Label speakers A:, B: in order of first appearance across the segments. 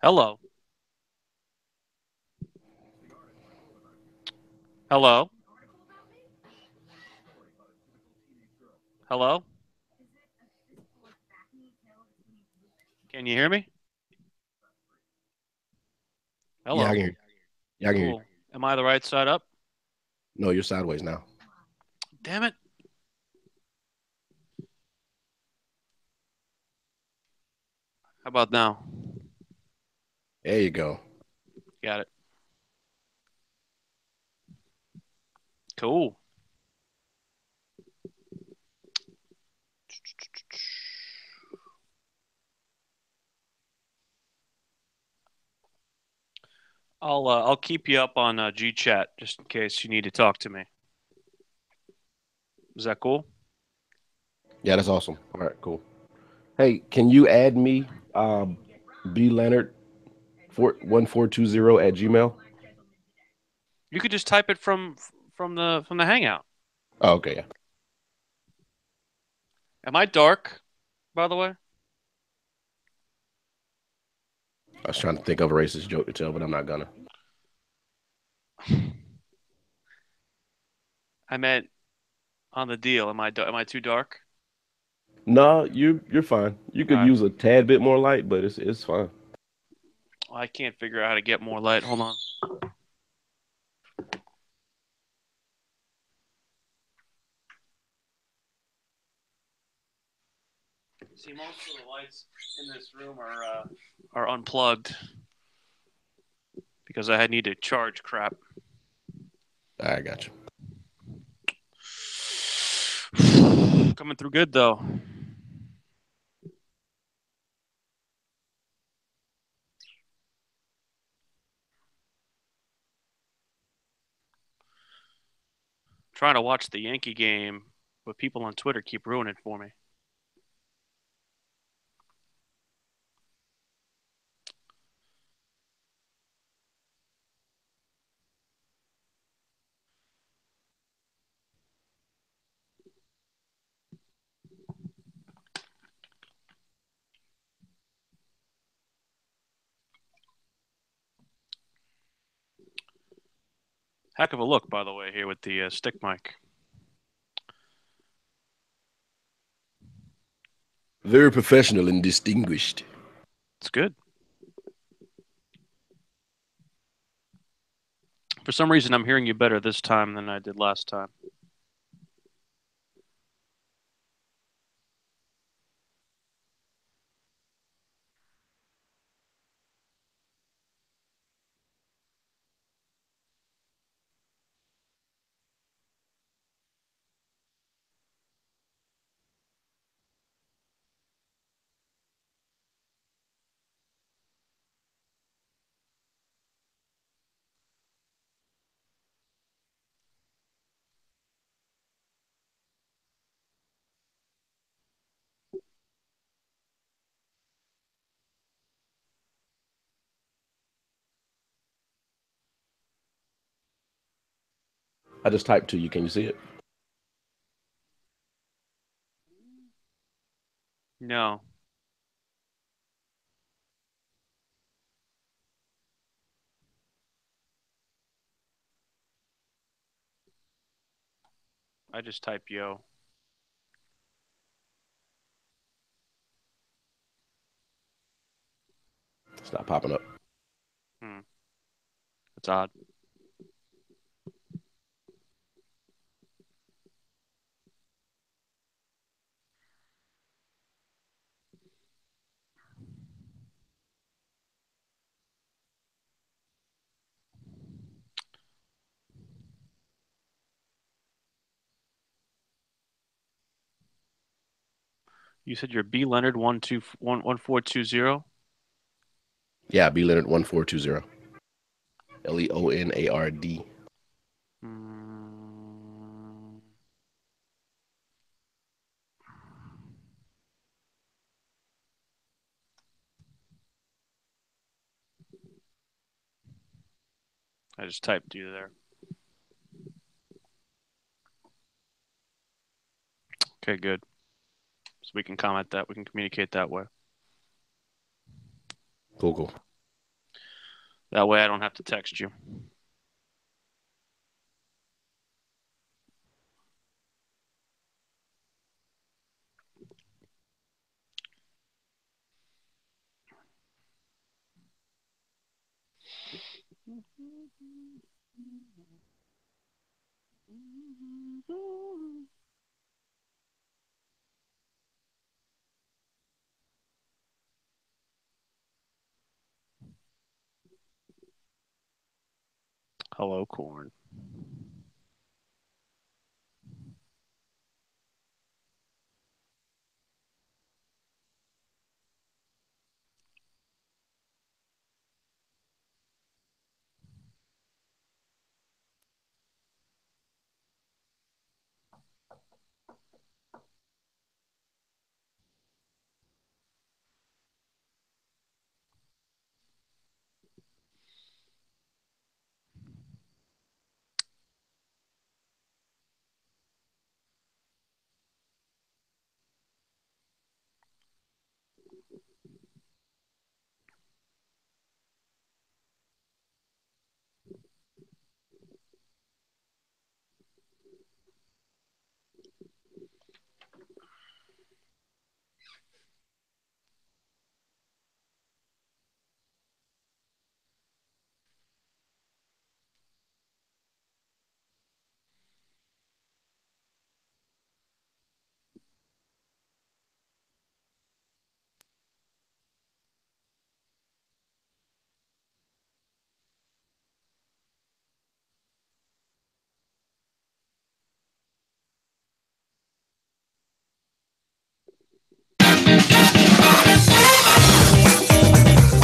A: Hello. Hello. Hello. Can you hear me?
B: Yeah, I
A: Hello.
B: can hear you. Yeah, I can hear you.
A: Cool. Am I the right side up?
B: No, you're sideways now.
A: Damn it. How about now?
B: There you go.
A: Got it. Cool. I'll keep you up on G chat just in case you need to talk to me. Is that cool?
B: Yeah, that's awesome. All right, cool. Hey, can you add me, B Leonard 1420 at Gmail?
A: You could just type it from the Hangout.
B: Oh, okay, yeah.
A: Am I dark, by the way?
B: I was trying to think of a racist joke to tell, but I'm not gonna.
A: I meant on the deal. Am I too dark?
B: No, you're fine. You
A: All
B: could
A: right.
B: use a tad bit more light, but it's fine.
A: I can't figure out how to get more light. Hold on. See, most of the lights in this room are unplugged because I need to charge crap.
B: I got you.
A: Coming through good though. Trying to watch the Yankee game, but people on Twitter keep ruining it for me. Heck of a look, by the way, here with the stick mic.
B: Very professional and distinguished.
A: It's good. For some reason, I'm hearing you better this time than I did last time.
B: I just typed to you. Can you see it?
A: No, I just type yo.
B: It's not popping up.
A: Hmm, that's odd. You said you're B Leonard 12420.
B: Yeah, B Leonard 1420. Leonard.
A: Hmm, I just typed you there. Okay, good. So we can comment that. We can communicate that way.
B: Cool, cool.
A: That way I don't have to text you. Hello, Corn.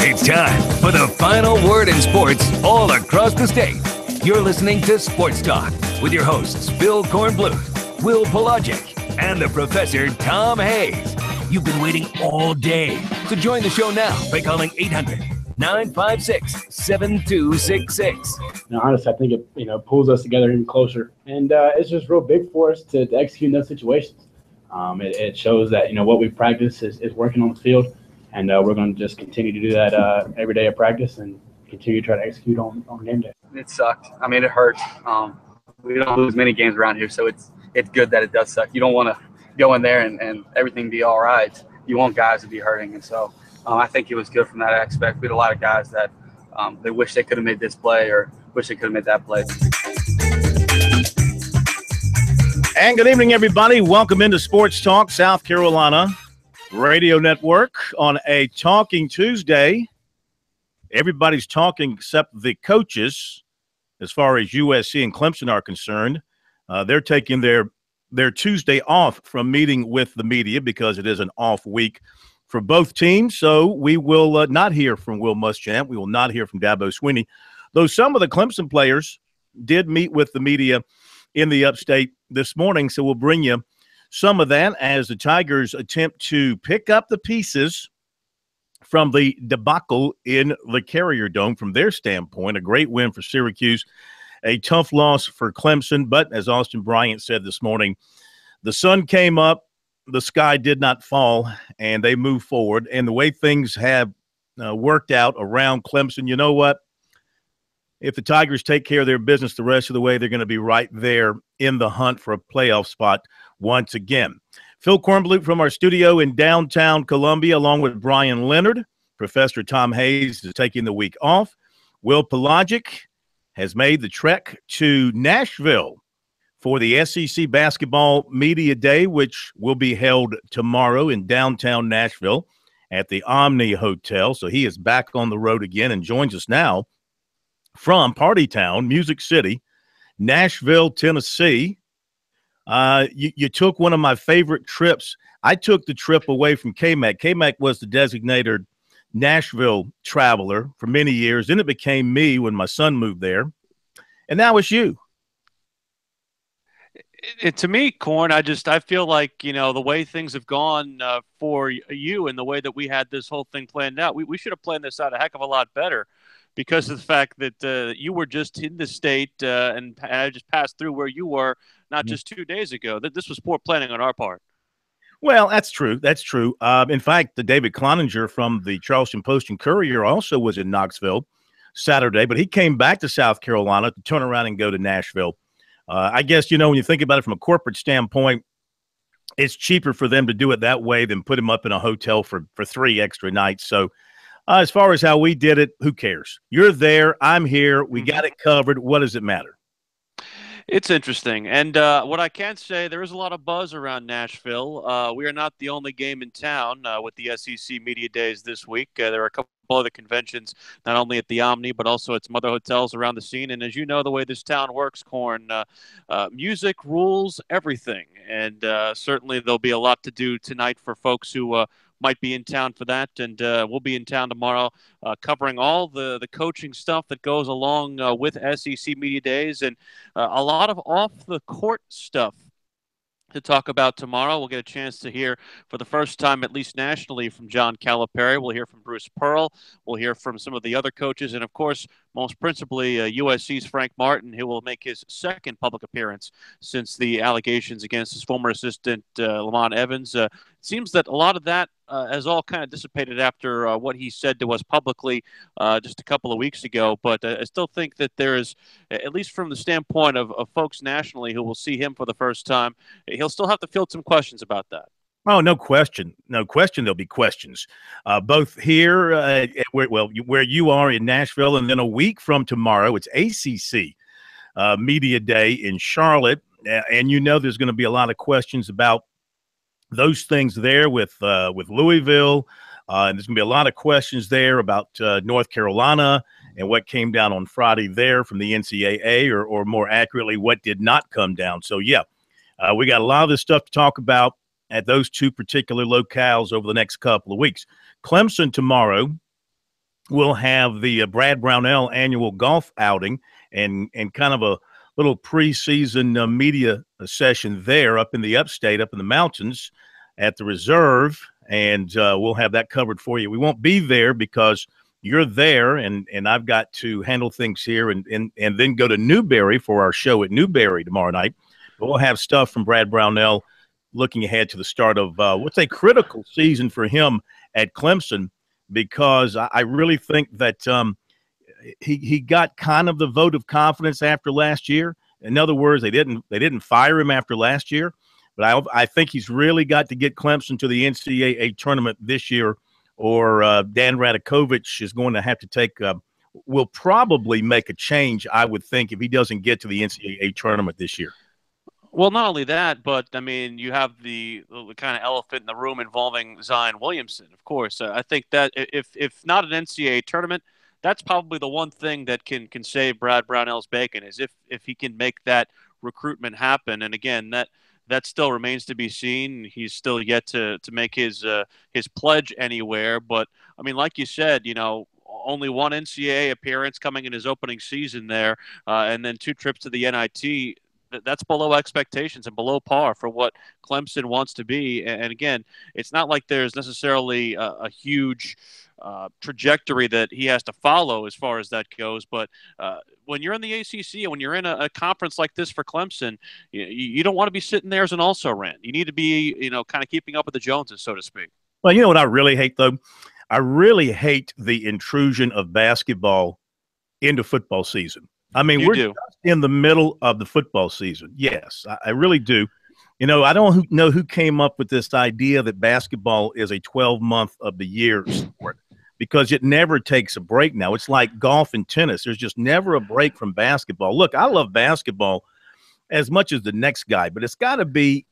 C: It's time for the final word in sports all across the state. You're listening to Sports Talk with your hosts, Phil Kornbluth, Will Pelagic, and the Professor Tom Hayes. You've been waiting all day, so join the show now by calling 800-956-7266.
D: Honestly, I think it pulls us together even closer, and it's just real big for us to execute in those situations. It shows that what we practice is working on the field, and we're going to just continue to do that every day of practice and continue to try to execute on game day.
E: It sucked. I mean, it hurts. We don't lose many games around here, so it's good that it does suck. You don't want to go in there and everything be all right. You want guys to be hurting, and so I think it was good from that aspect. We had a lot of guys that they wish they could have made this play or wish they could have made that play.
F: And good evening, everybody. Welcome into Sports Talk South Carolina Radio Network on a Talking Tuesday. Everybody's talking except the coaches as far as USC and Clemson are concerned. They're taking their Tuesday off from meeting with the media because it is an off week for both teams. So we will not hear from Will Muschamp. We will not hear from Dabo Swinney, though some of the Clemson players did meet with the media in the upstate this morning. So we'll bring you some of that as the Tigers attempt to pick up the pieces from the debacle in the Carrier Dome from their standpoint. A great win for Syracuse, a tough loss for Clemson. But as Austin Bryant said this morning, the sun came up, the sky did not fall, and they moved forward. And the way things have worked out around Clemson, you know what? If the Tigers take care of their business the rest of the way, they're going to be right there in the hunt for a playoff spot once again. Phil Kornbluth from our studio in downtown Columbia, along with Brian Leonard. Professor Tom Hayes is taking the week off. Will Pelagic has made the trek to Nashville for the SEC Basketball Media Day, which will be held tomorrow in downtown Nashville at the Omni Hotel. So he is back on the road again and joins us now from Party Town, Music City, Nashville, Tennessee. You took one of my favorite trips. I took the trip away from K-Mac. K-Mac was the designated Nashville traveler for many years. Then it became me when my son moved there. And now it's you.
A: To me, Corn, I feel like, the way things have gone for you and the way that we had this whole thing planned out, we should have planned this out a heck of a lot better because of the fact that you were just in the state and I just passed through where you were not just 2 days ago. This was poor planning on our part.
F: Well, that's true. That's true. In fact, the David Cloninger from the Charleston Post and Courier also was in Knoxville Saturday, but he came back to South Carolina to turn around and go to Nashville. I guess, when you think about it from a corporate standpoint, it's cheaper for them to do it that way than put him up in a hotel for 3 extra nights. So as far as how we did it, who cares? You're there. I'm here. We got it covered. What does it matter?
A: It's interesting. And what I can say, there is a lot of buzz around Nashville. We are not the only game in town with the SEC Media Days this week. There are a couple other conventions, not only at the Omni, but also at some other hotels around the scene. And as you know, the way this town works, Corn, music rules everything. And certainly there'll be a lot to do tonight for folks who might be in town for that. And we'll be in town tomorrow covering all the coaching stuff that goes along with SEC Media Days and a lot of off-the-court stuff to talk about tomorrow. We'll get a chance to hear for the first time, at least nationally, from John Calipari. We'll hear from Bruce Pearl. We'll hear from some of the other coaches. And, of course, most principally, USC's Frank Martin, who will make his second public appearance since the allegations against his former assistant, Lamont Evans. It seems that a lot of that has all kind of dissipated after what he said to us publicly just a couple of weeks ago. But I still think that there is, at least from the standpoint of folks nationally who will see him for the first time, he'll still have to field some questions about that.
F: Oh, no question. No question there'll be questions. Both here, where you are in Nashville, and then a week from tomorrow, it's ACC Media Day in Charlotte. And there's going to be a lot of questions about those things there with Louisville. And there's going to be a lot of questions there about North Carolina and what came down on Friday there from the NCAA, or more accurately, what did not come down. So, we got a lot of this stuff to talk about at those two particular locales over the next couple of weeks. Clemson tomorrow will have the Brad Brownell annual golf outing and kind of a little preseason media session there up in the upstate, up in the mountains at the reserve, and we'll have that covered for you. We won't be there because you're there, and I've got to handle things here and then go to Newberry for our show at Newberry tomorrow night. But we'll have stuff from Brad Brownell looking ahead to the start of what's a critical season for him at Clemson, because I really think that he got kind of the vote of confidence after last year. In other words, they didn't fire him after last year, but I think he's really got to get Clemson to the NCAA tournament this year, or Dan Radakovich is going to have to will probably make a change, I would think, if he doesn't get to the NCAA tournament this year.
A: Well, not only that, but, I mean, you have the kind of elephant in the room involving Zion Williamson, of course. I think that if not an NCAA tournament, that's probably the one thing that can save Brad Brownell's bacon, is if he can make that recruitment happen. And, again, that still remains to be seen. He's still yet to make his pledge anywhere. But, I mean, like you said, only one NCAA appearance coming in his opening season there, and then 2 trips to the NIT. That's below expectations and below par for what Clemson wants to be. And again, it's not like there's necessarily a huge trajectory that he has to follow as far as that goes. But when you're in the ACC and when you're in a conference like this for Clemson, you don't want to be sitting there as an also-ran. You need to be, kind of keeping up with the Joneses, so to speak.
F: Well, you know what I really hate, though? I really hate the intrusion of basketball into football season. I mean, we're just in the middle of the football season. Yes, I really do. I don't know who came up with this idea that basketball is a 12-month of the year sport, because it never takes a break now. It's like golf and tennis. There's just never a break from basketball. Look, I love basketball as much as the next guy, but it's got to be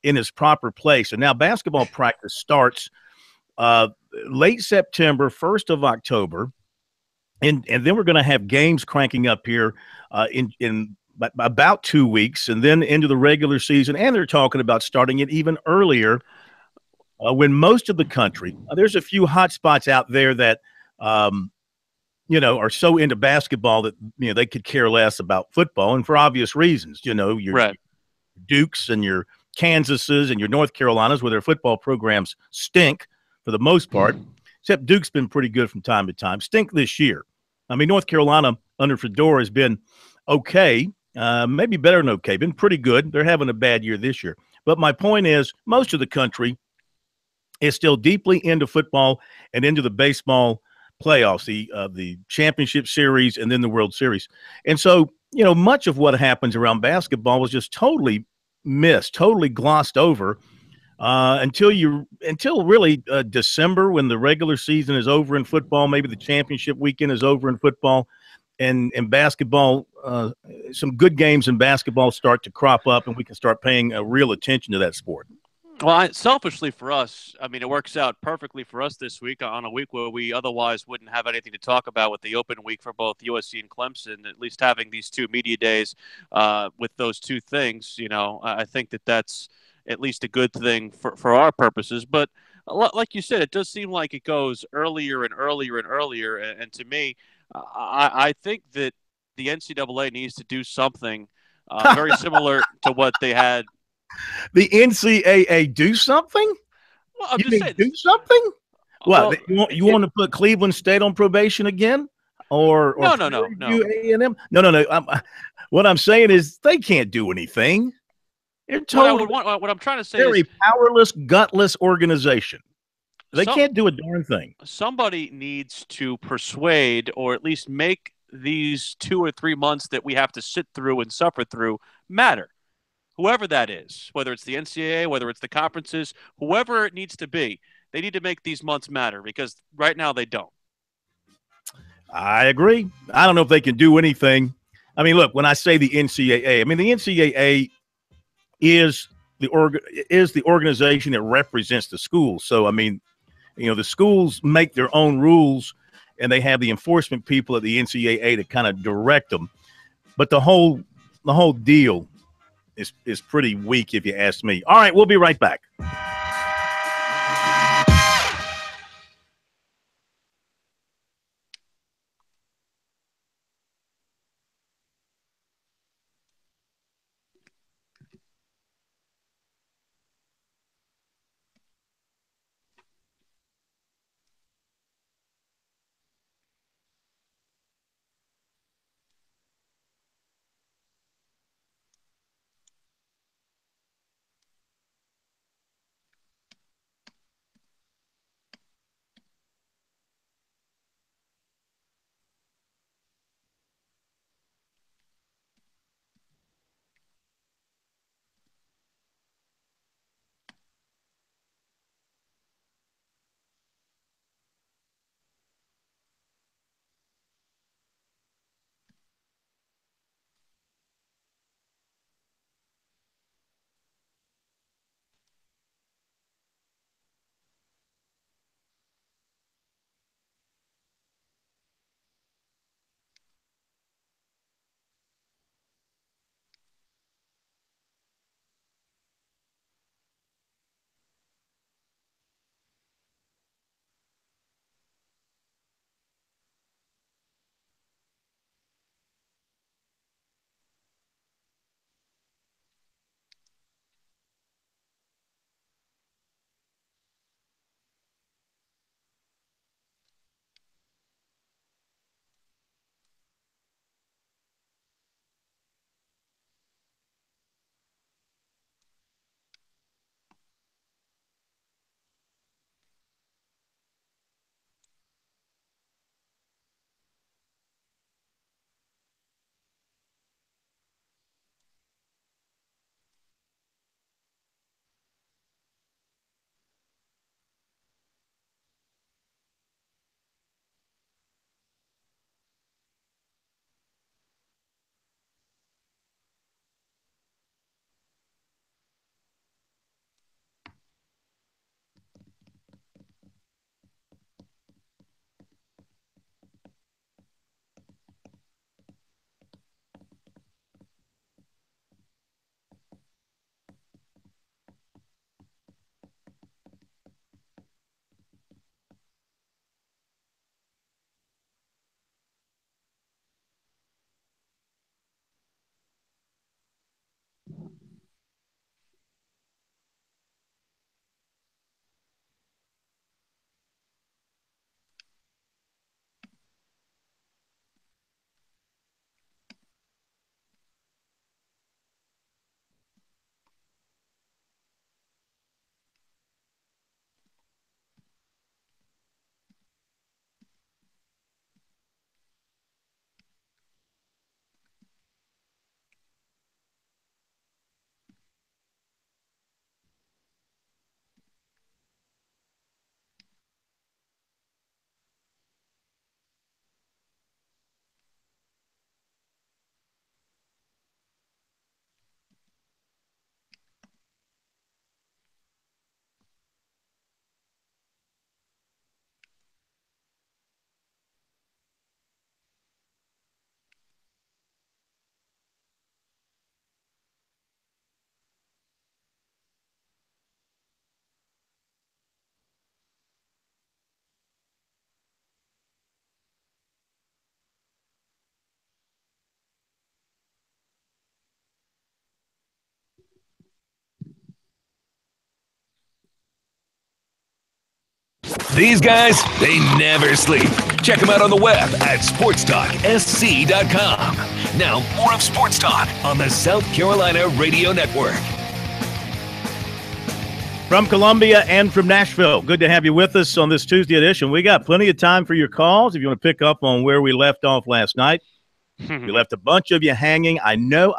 F: in its proper place. And now basketball practice starts late September, 1st of October. And then we're going to have games cranking up here in about 2 weeks, and then into the regular season. And they're talking about starting it even earlier, when most of the country, there's a few hot spots out there that, are so into basketball that, they could care less about football, and for obvious reasons. Your
A: right.
F: Dukes and your Kansases and your North Carolinas, where their football programs stink for the most part, except Duke's been pretty good from time to time. Stink this year. I mean, North Carolina under Fedora has been okay, maybe better than okay, been pretty good. They're having a bad year this year. But my point is, most of the country is still deeply into football and into the baseball playoffs, the championship series, and then the World Series. And so, much of what happens around basketball was just totally missed, totally glossed over until really December, when the regular season is over in football. Maybe the championship weekend is over in football, and basketball. Some good games in basketball start to crop up, and we can start paying real attention to that sport.
A: Well, selfishly for us, I mean, it works out perfectly for us this week on a week where we otherwise wouldn't have anything to talk about with the open week for both USC and Clemson. At least having these two media days with those two things, I think that's at least a good thing for our purposes. But like you said, it does seem like it goes earlier and earlier and earlier. And to me, I think that the NCAA needs to do something very similar to what they had.
F: The NCAA do something?
A: Well, I'm
F: you
A: just
F: mean
A: saying,
F: do something? What,
A: well,
F: you want to put Cleveland State on probation again, or
A: no.
F: A&M? No. What I'm saying is they can't do anything. They're totally.
A: What I'm trying to say
F: they're
A: is
F: a powerless, gutless organization. They can't do a darn thing.
A: Somebody needs to persuade, or at least make these 2 or 3 months that we have to sit through and suffer through matter. Whoever that is, whether it's the NCAA, whether it's the conferences, whoever it needs to be, they need to make these months matter, because right now they don't.
F: I agree. I don't know if they can do anything. I mean, look, when I say the NCAA, I mean the NCAA is the organization that represents the schools. So, I mean, the schools make their own rules, and they have the enforcement people at the NCAA to kind of direct them. But the whole deal is pretty weak, if you ask me. All right, we'll be right back.
C: These guys, they never sleep. Check them out on the web at SportsTalkSC.com. Now, more of Sports Talk on the South Carolina Radio Network.
F: From Columbia and from Nashville, good to have you with us on this Tuesday edition. We got plenty of time for your calls if you want to pick up on where we left off last night. We left a bunch of you hanging. I know.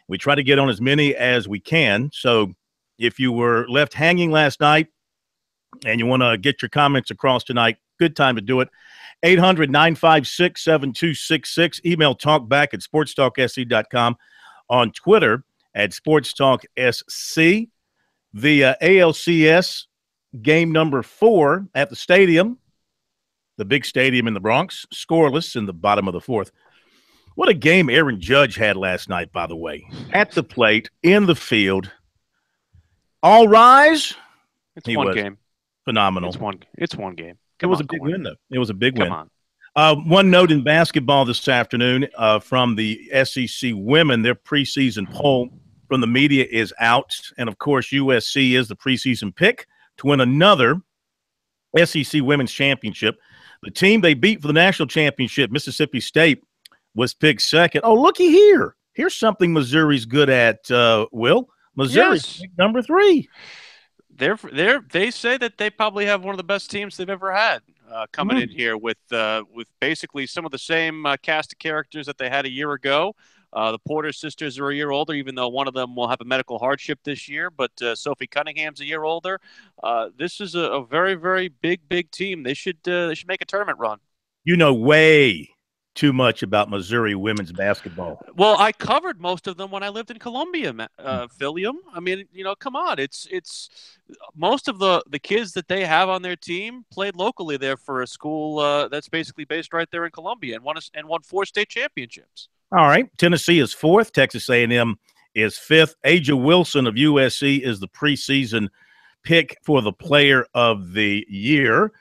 F: We try to get on as many as we can. So if you were left hanging last night and you want to get your comments across tonight, good time to do it. 800-956-7266. Email talkback at sportstalksc.com. On Twitter at SportsTalkSC. The ALCS game number 4 at the stadium, the big stadium in the Bronx, scoreless in the bottom of the 4th. What a game Aaron Judge had last night, by the way. At the plate, in the field. All rise.
A: It's one game.
F: Phenomenal.
A: It's one game.
F: It was a big win, though. It was a big win. Come on. One note in basketball this afternoon from the SEC women, their preseason poll from the media is out. And, of course, USC is the preseason pick to win another SEC women's championship. The team they beat for the national championship, Mississippi State, was picked second. Oh, looky here. Here's something Missouri's good at, Will. Missouri's number 3.
A: They say that they probably have one of the best teams they've ever had coming in here with basically some of the same cast of characters that they had a year ago. The Porter sisters are a year older, even though one of them will have a medical hardship this year. But Sophie Cunningham's a year older. This is a very, very big team. They should make a tournament run. You know way too much about Missouri women's basketball. Well, I covered most of them when I lived in Columbia, Philium. I mean, come on. It's most of the kids that they have on their team played locally there for a school that's basically based right there in Columbia and won 4 state championships. All right. Tennessee is 4th. Texas A&M is 5th. Aja Wilson of USC is the preseason pick for the player of the year.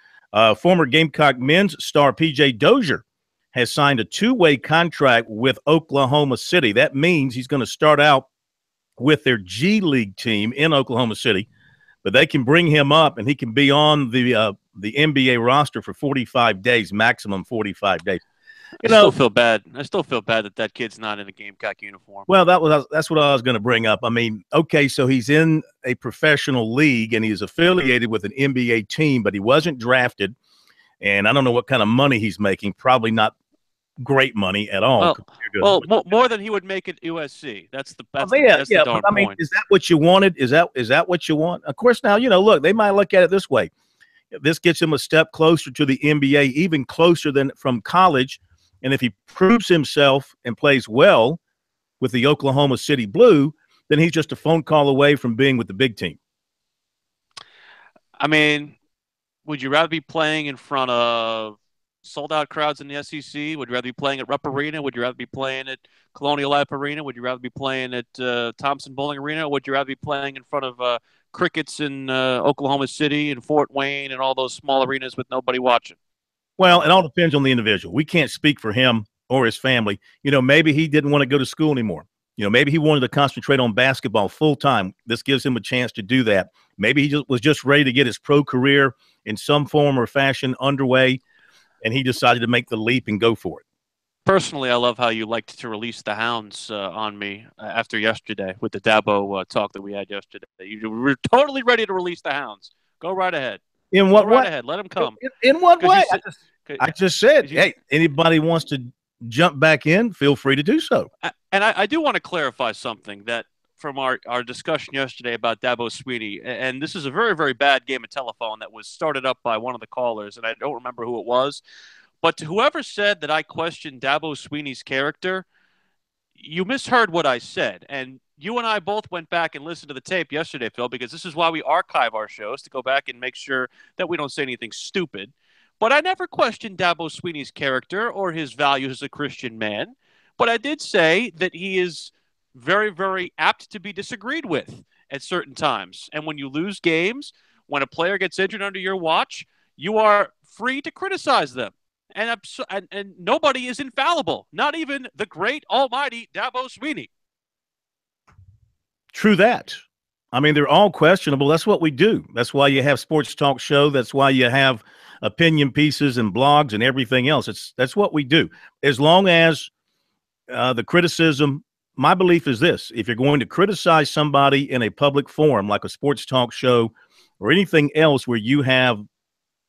A: Former Gamecock men's star P.J. Dozier has signed a 2-way contract with Oklahoma City. That means he's going to start out with their G League team in Oklahoma City, but they can bring him up and he can be on the NBA roster for 45 days, maximum 45 days. I still feel bad that kid's not in a Gamecock uniform. Well, that's what I was going to bring up. I mean, okay, so he's in a professional league and he's affiliated with an NBA team, but he wasn't drafted, and I don't know what kind of money he's making. Probably not great money at all. Well, more than he would make at USC. That's the darn point. I mean, is that what you wanted? Is that what you want? Of course, now look, they might look at it this way. This gets him a step closer to the NBA, even closer than from college. And if he proves himself and plays well with the Oklahoma City Blue, then he's just a phone call away from being with the big team. I mean, would you rather be playing in front of sold-out crowds in the SEC? Would you rather be playing at Rupp Arena? Would you rather be playing at Colonial Life Arena? Would you rather be playing at Thompson Bowling Arena? Or would you rather be playing in front of Crickets in Oklahoma City and Fort Wayne and all those small arenas with nobody watching? Well, it all depends on the individual. We can't speak for him or his family. Maybe he didn't want to go to school anymore. Maybe he wanted to concentrate on basketball full time. This gives him a chance to do that. Maybe he was just ready to get his pro career in some form or fashion underway, and he decided to make the leap and go for it. Personally, I love how you liked to release the hounds on me after yesterday with the Dabo talk that we had yesterday. You were totally ready to release the hounds. Go right ahead. In what way? Right ahead. Let him come. In what way? I just said, hey, anybody wants to jump back in, feel free to do so. And I do want to clarify something that from our discussion yesterday about Dabo Swinney, and this is a very, very bad game of telephone that was started up by one of the callers, and I don't remember who it was. But to whoever said that I questioned Dabo Swinney's character, you misheard what I said. And you and I both went back and listened to the tape yesterday, Phil, because this is why we archive our shows, to go back and make sure that we don't say anything stupid. But I never questioned Dabo Swinney's character or his values as a Christian man. But I did say that he is very, very apt to be disagreed with at certain times. And when you lose games, when a player gets injured under your watch, you are free to criticize them. And nobody is infallible, not even the great almighty Dabo Swinney. True that.
F: I mean, they're all questionable. That's what we do. That's why you have Sports Talk Show. That's why you have opinion pieces and blogs and everything else. That's what we do. As long as the criticism, my belief is this: if you're going to criticize somebody in a public forum like a sports talk show or anything else where you have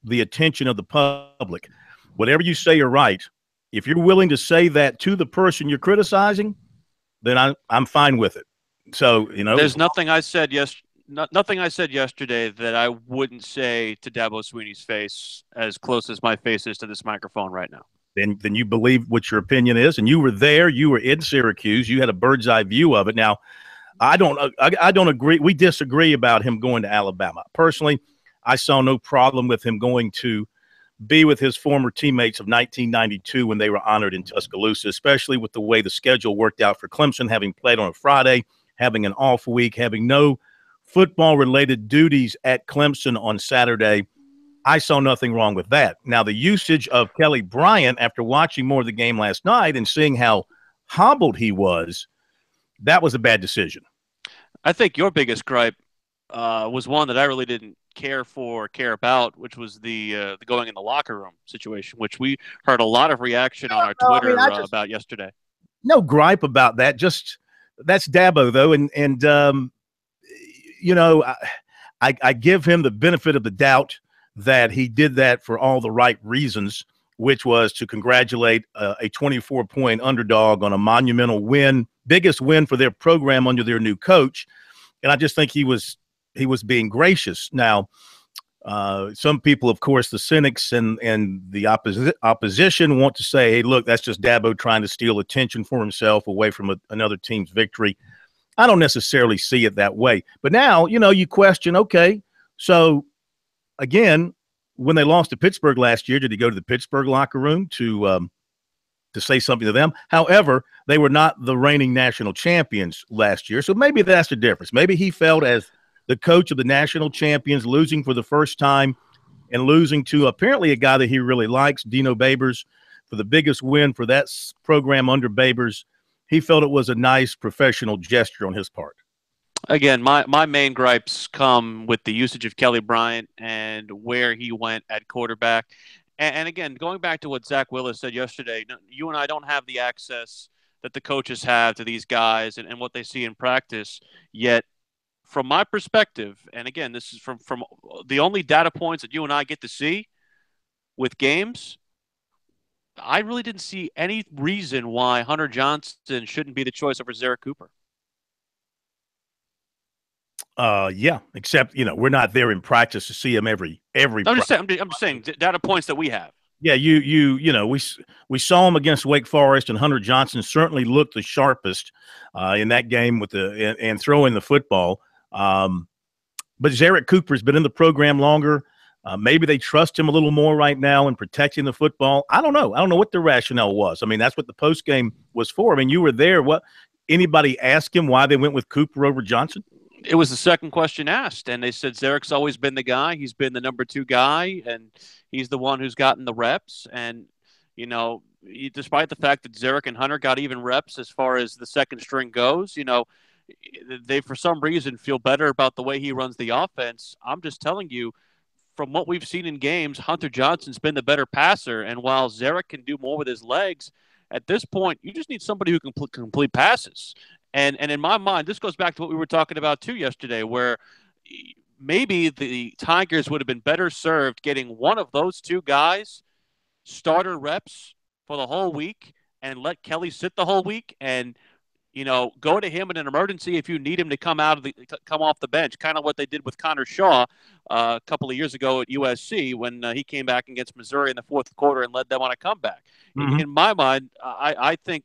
F: the attention of the public, whatever you say are right. If you're willing to say that to the person you're criticizing, then I'm fine with it. So,
A: there's nothing I said nothing I said yesterday that I wouldn't say to Dabo Sweeney's face as close as my face is to this microphone right now.
F: Then you believe what your opinion is, and you were there. You were in Syracuse. You had a bird's eye view of it. Now, I don't agree. We disagree about him going to Alabama. Personally, I saw no problem with him going to be with his former teammates of 1992 when they were honored in Tuscaloosa, especially with the way the schedule worked out for Clemson, having played on a Friday, having an off week, having no football-related duties at Clemson on Saturday. I saw nothing wrong with that. Now, the usage of Kelly Bryant after watching more of the game last night and seeing how hobbled he was, that was a bad decision.
A: I think your biggest gripe was one that I really didn't care about, which was the going in the locker room situation, which we heard a lot of reaction on our Twitter about yesterday.
F: No gripe about that. Just that's Dabo, though, and I give him the benefit of the doubt that he did that for all the right reasons, which was to congratulate a 24-point underdog on a monumental win, biggest win for their program under their new coach. And I just think he was being gracious. Now, some people, of course, the cynics and the opposition want to say, hey, look, that's just Dabo trying to steal attention for himself away from another team's victory. I don't necessarily see it that way. But now, you question, okay, so again, when they lost to Pittsburgh last year, did he go to the Pittsburgh locker room to say something to them? However, they were not the reigning national champions last year, so maybe that's the difference. Maybe he felt as the coach of the national champions, losing for the first time and losing to apparently a guy that he really likes, Dino Babers, for the biggest win for that program under Babers. He felt it was a nice professional gesture on his part.
A: Again, my main gripes come with the usage of Kelly Bryant and where he went at quarterback. And again, going back to what Zach Willis said yesterday, you and I don't have the access that the coaches have to these guys and what they see in practice. Yet, from my perspective, and again, this is from the only data points that you and I get to see with games, I really didn't see any reason why Hunter Johnson shouldn't be the choice over Zerrick Cooper.
F: Yeah, except we're not there in practice to see him every.
A: I'm just saying data points that we have.
F: Yeah, we saw him against Wake Forest, and Hunter Johnson certainly looked the sharpest in that game with and throwing the football. But Zerrick Cooper's been in the program longer. Maybe they trust him a little more right now in protecting the football. I don't know. I don't know what the rationale was. I mean, that's what the post game was for. I mean, you were there. What? Anybody ask him why they went with Cooper over Johnson?
A: It was the second question asked, and they said Zerrick's always been the guy. He's been the number 2 guy, and he's the one who's gotten the reps. And, despite the fact that Zerrick and Hunter got even reps as far as the second string goes, they, for some reason, feel better about the way he runs the offense. I'm just telling you, from what we've seen in games, Hunter Johnson's been the better passer. And while Zerrick can do more with his legs, at this point, you just need somebody who can complete passes. And in my mind, this goes back to what we were talking about too yesterday, where maybe the Tigers would have been better served getting one of those 2 guys starter reps for the whole week and let Kelly sit the whole week and, go to him in an emergency if you need him to come off the bench, kind of what they did with Connor Shaw a couple of years ago at USC when he came back against Missouri in the fourth quarter and led them on a comeback. Mm-hmm. In my mind, I think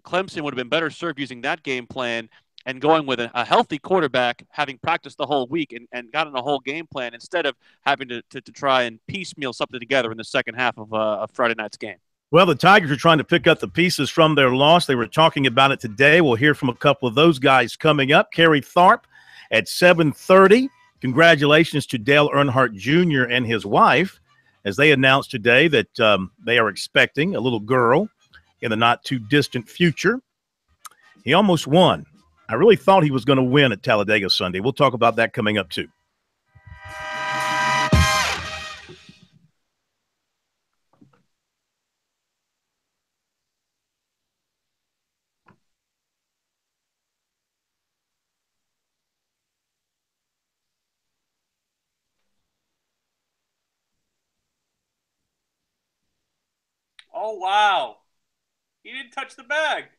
A: Clemson would have been better served using that game plan and going with a healthy quarterback, having practiced the whole week and gotten a whole game plan instead of having to try and piecemeal something together in the second half of Friday night's game.
F: Well, the Tigers are trying to pick up the pieces from their loss. They were talking about it today. We'll hear from a couple of those guys coming up. Kerry Tharp at 7:30. Congratulations to Dale Earnhardt Jr. and his wife as they announced today that they are expecting a little girl in the not-too-distant future. He almost won I really thought he was going to win at Talladega Sunday. We'll talk about that coming up, too.
A: Oh, wow. He didn't touch the bag.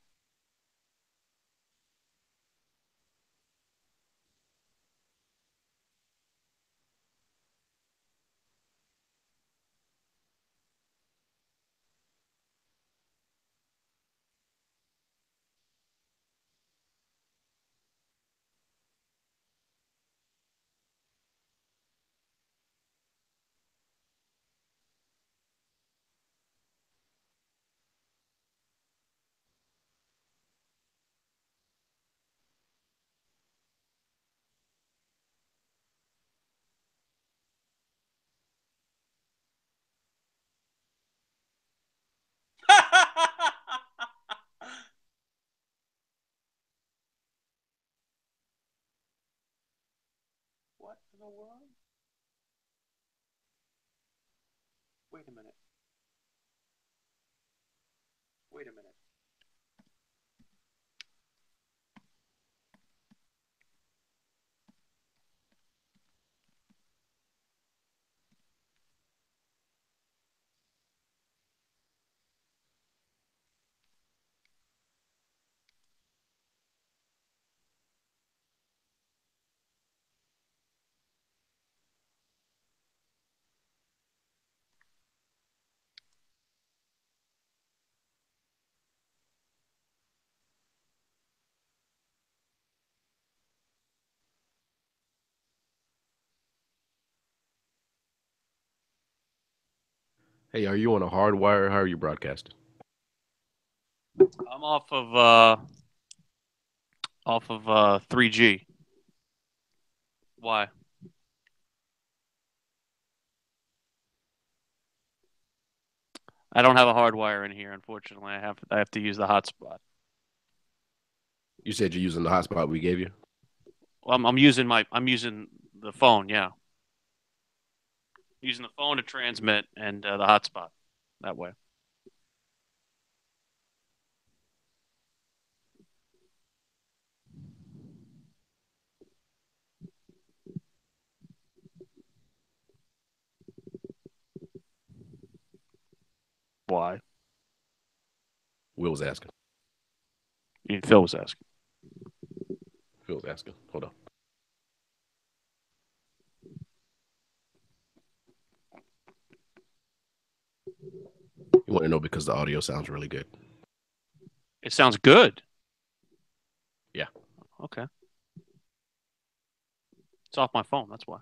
A: What in the world? Wait a minute. Wait a minute.
B: Hey, are you on a hard wire? How are you broadcasting?
A: I'm off of 3G. Why? I don't have a hard wire in here, unfortunately. I have to use the hotspot.
B: You said you're using the hotspot we gave you.
A: Well, I'm using the phone. Yeah, using the phone to transmit and the hotspot that way. Why?
B: Will was asking.
A: Phil was asking.
B: Phil was asking. Hold on. You want to know because the audio sounds really good.
A: It sounds good.
B: Yeah.
A: Okay. It's off my phone. That's why.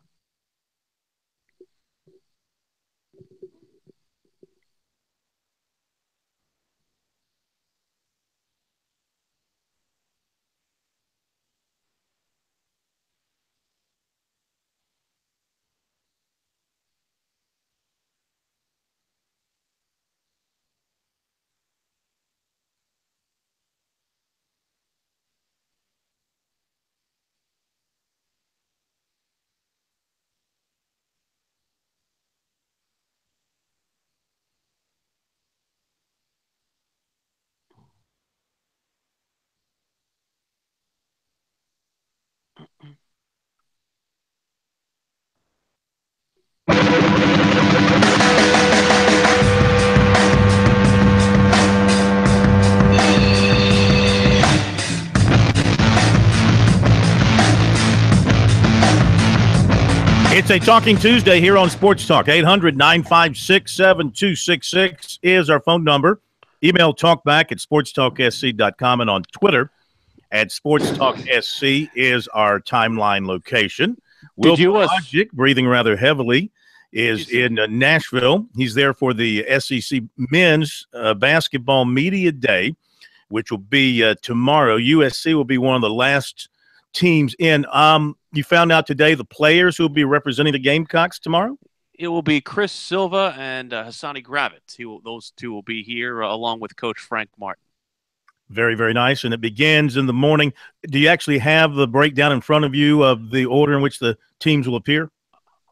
F: It's a Talking Tuesday here on Sports Talk. 800-956-7266 is our phone number. Email talkback at sportstalksc.com, and on Twitter at SportsTalkSC is our timeline location. Will Pelagic, breathing rather heavily, is in Nashville. He's there for the SEC Men's Basketball Media Day, which will be tomorrow. USC will be one of the last teams in. You found out today the players who will be representing the Gamecocks tomorrow?
A: It will be Chris Silva and Hassani Gravett. Those two will be here along with Coach Frank Martin.
F: Very, very nice. And it begins in the morning. Do you actually have the breakdown in front of you of the order in which the teams will appear?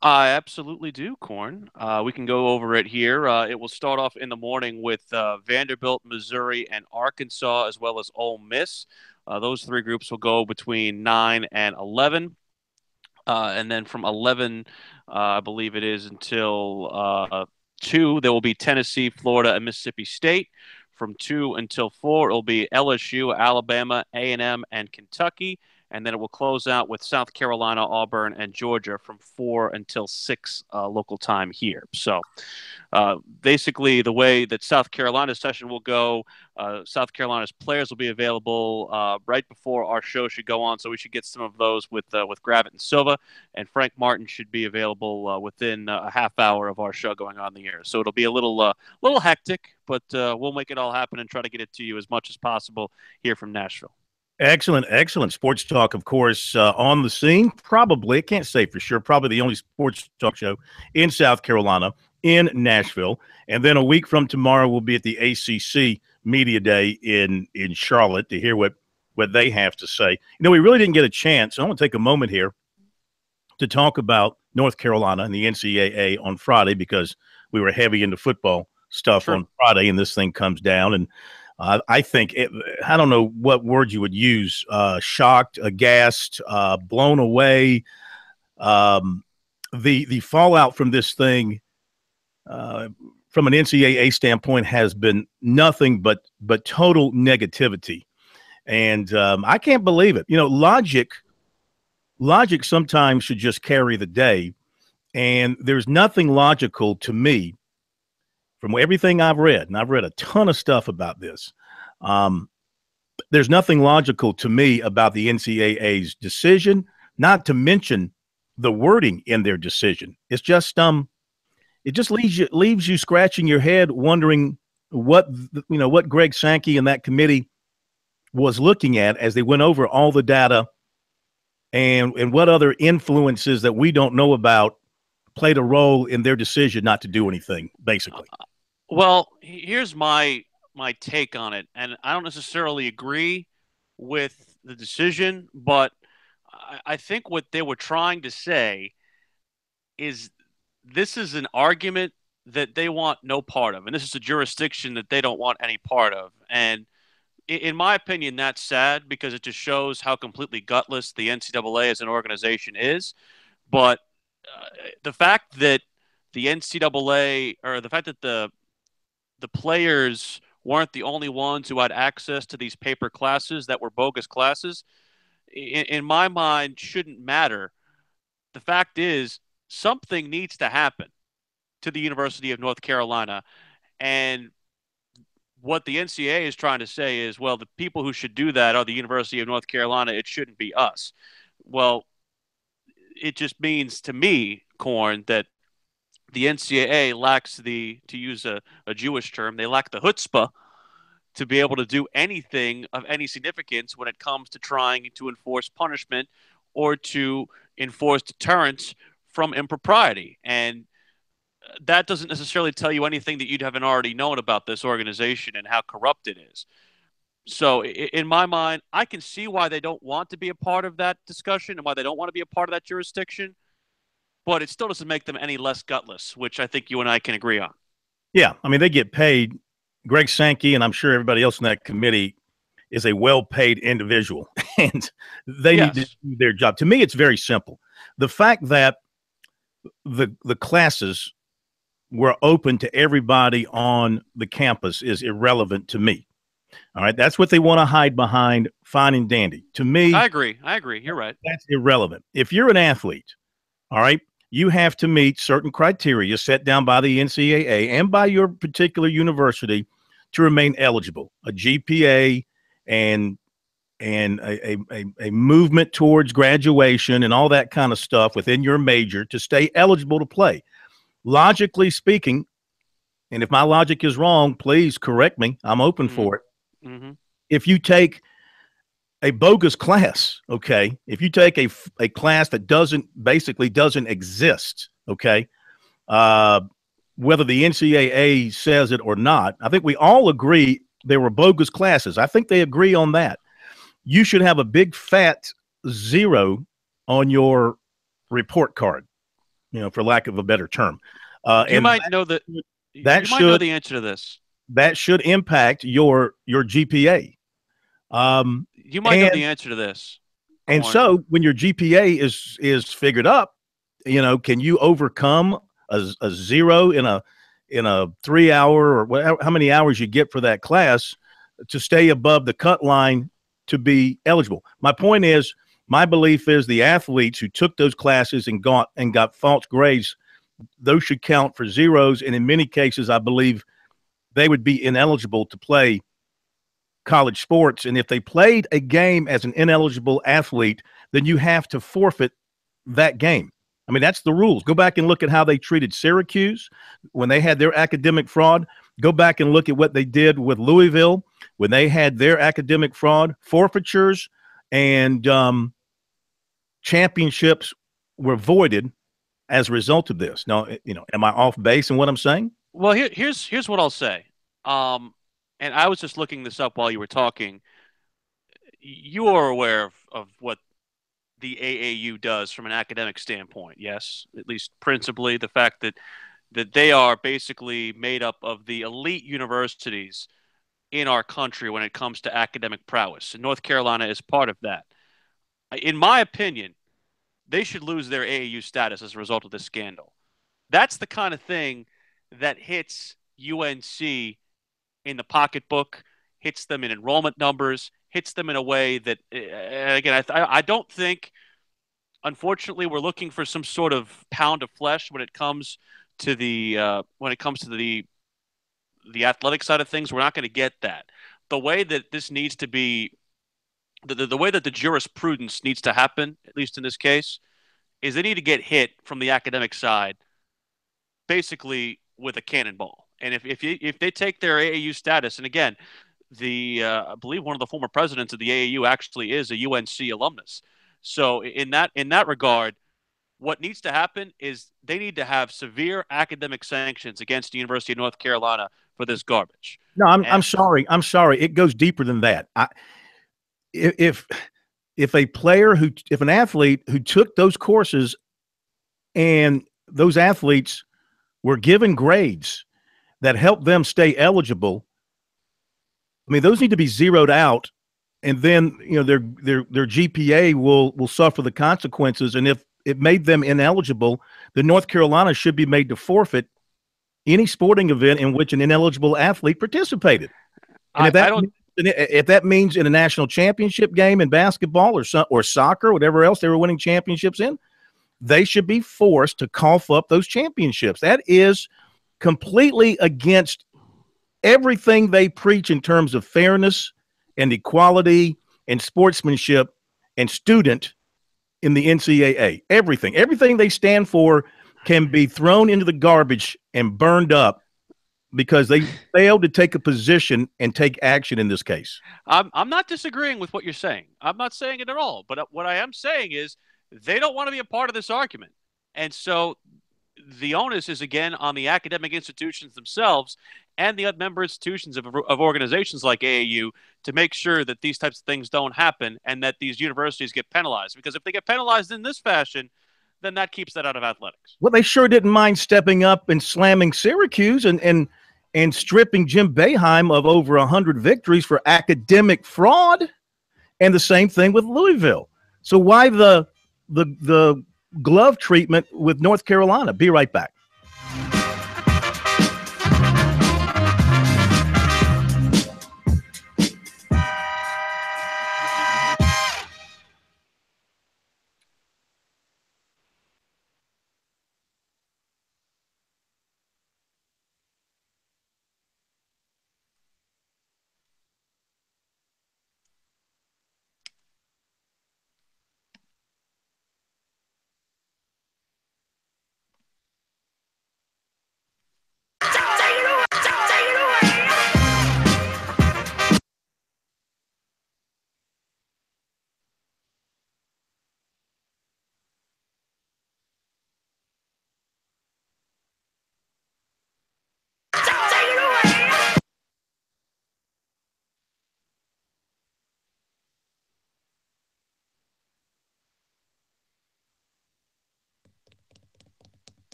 A: I absolutely do, Corn. We can go over it here. It will start off in the morning with Vanderbilt, Missouri, and Arkansas, as well as Ole Miss. Those three groups will go between 9 and 11. And then from 11, I believe it is, until 2, there will be Tennessee, Florida, and Mississippi State. From 2 until 4, it'll be LSU, Alabama, A&M, and Kentucky. And then it will close out with South Carolina, Auburn, and Georgia from 4 until 6 local time here. So basically, the way that South Carolina's session will go, South Carolina's players will be available right before our show should go on. So we should get some of those with Gravett and Silva. And Frank Martin should be available within a half hour of our show going on the air. So it'll be a little hectic, but we'll make it all happen and try to get it to you as much as possible here from Nashville.
F: Excellent, excellent. Sports Talk, of course, on the scene. Probably, I can't say for sure, probably the only sports talk show in South Carolina, in Nashville. And then a week from tomorrow, we'll be at the ACC Media Day in Charlotte to hear what they have to say. You know, we really didn't get a chance. I want to take a moment here to talk about North Carolina and the NCAA on Friday because we were heavy into football stuff on Friday, and this thing comes down. And I think I don't know what word you would use, shocked, aghast, blown away. The fallout from this thing from an NCAA standpoint has been nothing but total negativity. And I can't believe it. You know, logic sometimes should just carry the day. And there's nothing logical to me from everything I've read, and I've read a ton of stuff about this. There's nothing logical to me about the NCAA's decision, not to mention the wording in their decision. It's just it just leaves you scratching your head, wondering what Greg Sankey and that committee was looking at as they went over all the data, and what other influences that we don't know about played a role in their decision not to do anything, basically.
A: Well, here's my take on it, and I don't necessarily agree with the decision, but I think what they were trying to say is this is an argument that they want no part of, and this is a jurisdiction that they don't want any part of. And in my opinion, that's sad because it just shows how completely gutless the NCAA as an organization is. But the fact that the NCAA, or the fact that the players weren't the only ones who had access to these paper classes that were bogus classes, in my mind, shouldn't matter. The fact is, something needs to happen to the University of North Carolina. And what the NCAA is trying to say is, well, the people who should do that are the University of North Carolina. It shouldn't be us. Well, it just means to me, Corn, that the NCAA lacks to use a Jewish term, they lack the chutzpah to be able to do anything of any significance when it comes to trying to enforce punishment or to enforce deterrence from impropriety. And that doesn't necessarily tell you anything that you haven't already known about this organization and how corrupt it is. So in my mind, I can see why they don't want to be a part of that discussion and why they don't want to be a part of that jurisdiction. But it still doesn't make them any less gutless, which I think you and I can agree on. Yeah,
F: I mean, they get paid. Greg Sankey, and I'm sure everybody else in that committee, is a well-paid individual, and they need to do their job. To me, it's very simple. The fact that the classes were open to everybody on the campus is irrelevant to me. All right, that's what they want to hide behind, fine and dandy. To me,
A: I agree. You're right.
F: That's irrelevant. If you're an athlete, all right, you have to meet certain criteria set down by the NCAA and by your particular university to remain eligible. A GPA and a movement towards graduation and all that kind of stuff within your major to stay eligible to play. Logically speaking, and if my logic is wrong, please correct me. I'm open for it.
A: Mm-hmm.
F: If you take a bogus class, okay, if you take a class that doesn't exist, okay, whether the NCAA says it or not, I think we all agree There were bogus classes. I think they agree on that. You should have a big fat 0 on your report card, for lack of a better term.
A: You might know that.
F: That
A: you might know
F: should
A: the answer to this.
F: that should impact your GPA.
A: You might know the answer to this.
F: And so when your GPA is figured up, can you overcome a 0 in a 3 hour or whatever, how many hours you get for that class to stay above the cut line to be eligible? My point is, my belief is the athletes who took those classes and got false grades, those should count for zeros. And in many cases, I believe they would be ineligible to play college sports. And if they played a game as an ineligible athlete, then you have to forfeit that game. I mean, that's the rules. Go back and look at how they treated Syracuse when they had their academic fraud. Go back and look at what they did with Louisville when they had their academic fraud. Forfeitures and championships were voided as a result of this. Now, am I off base in what I'm saying?
A: Well, here's what I'll say. And I was just looking this up while you were talking. You are aware of what the AAU does from an academic standpoint, yes? At least principally, the fact that they are basically made up of the elite universities in our country when it comes to academic prowess. And North Carolina is part of that. In my opinion, they should lose their AAU status as a result of this scandal. That's the kind of thing that hits UNC in the pocketbook, hits them in enrollment numbers, hits them in a way that, again, I don't think, unfortunately, we're looking for some sort of pound of flesh when it comes to the athletic side of things. We're not going to get that. The way that this needs to be, the way that the jurisprudence needs to happen, at least in this case, is they need to get hit from the academic side, basically with a cannonball. And if they take their AAU status, and again, I believe one of the former presidents of the AAU actually is a UNC alumnus. So in that regard, what needs to happen is they need to have severe academic sanctions against the University of North Carolina for this garbage.
F: No, I'm sorry. It goes deeper than that. If an athlete who took those courses and those athletes were given grades that help them stay eligible, I mean, those need to be zeroed out, and then their GPA will suffer the consequences. And if it made them ineligible, then North Carolina should be made to forfeit any sporting event in which an ineligible athlete participated. And if that means in a national championship game in basketball or soccer, whatever else they were winning championships in, they should be forced to cough up those championships. That is completely against everything they preach in terms of fairness and equality and sportsmanship and student in the NCAA. Everything they stand for can be thrown into the garbage and burned up because they failed to take a position and take action in this case.
A: I'm not disagreeing with what you're saying. I'm not saying it at all. But what I am saying is they don't want to be a part of this argument. And so the onus is, again, on the academic institutions themselves and the member institutions of organizations like AAU to make sure that these types of things don't happen and that these universities get penalized. Because if they get penalized in this fashion, then that keeps that out of athletics.
F: Well, they sure didn't mind stepping up and slamming Syracuse and stripping Jim Boeheim of over 100 victories for academic fraud, and the same thing with Louisville. So why the glove treatment with North Carolina? Be right back.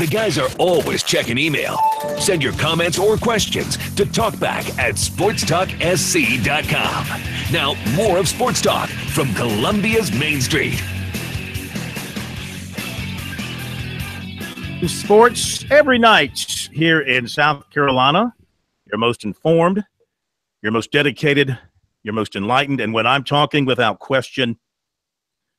C: The guys are always checking email. Send your comments or questions to talkback@sportstalksc.com. Now, more of Sports Talk from Columbia's Main Street.
F: Sports every night here in South Carolina. Your most informed, your most dedicated, your most enlightened, and when I'm talking without question,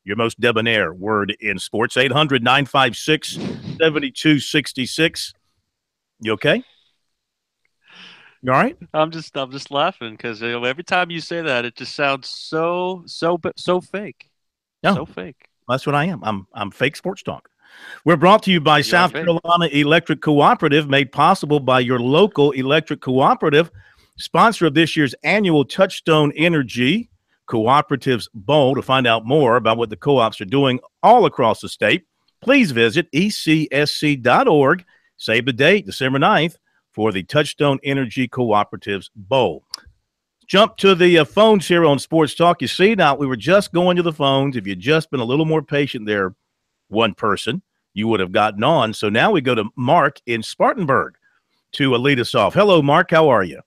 F: your most debonair word in sports. 800-956-7266. You okay? You all right?
A: I'm just laughing because every time you say that, it just sounds so fake.
F: No,
A: so fake.
F: That's what I am. I'm fake sports talk. We're brought to you by South Carolina Electric Cooperative, made possible by your local electric cooperative, sponsor of this year's annual Touchstone Energy Cooperatives Bowl. To find out more about what the co-ops are doing all across the state, please visit ecsc.org. Save the date, December 9th, for the Touchstone Energy Cooperatives Bowl. Jump to the phones here on Sports Talk. You see, now we were just going to the phones. If you'd just been a little more patient there, one person, you would have gotten on. So now we go to Mark in Spartanburg to lead us off. Hello, Mark. How are you?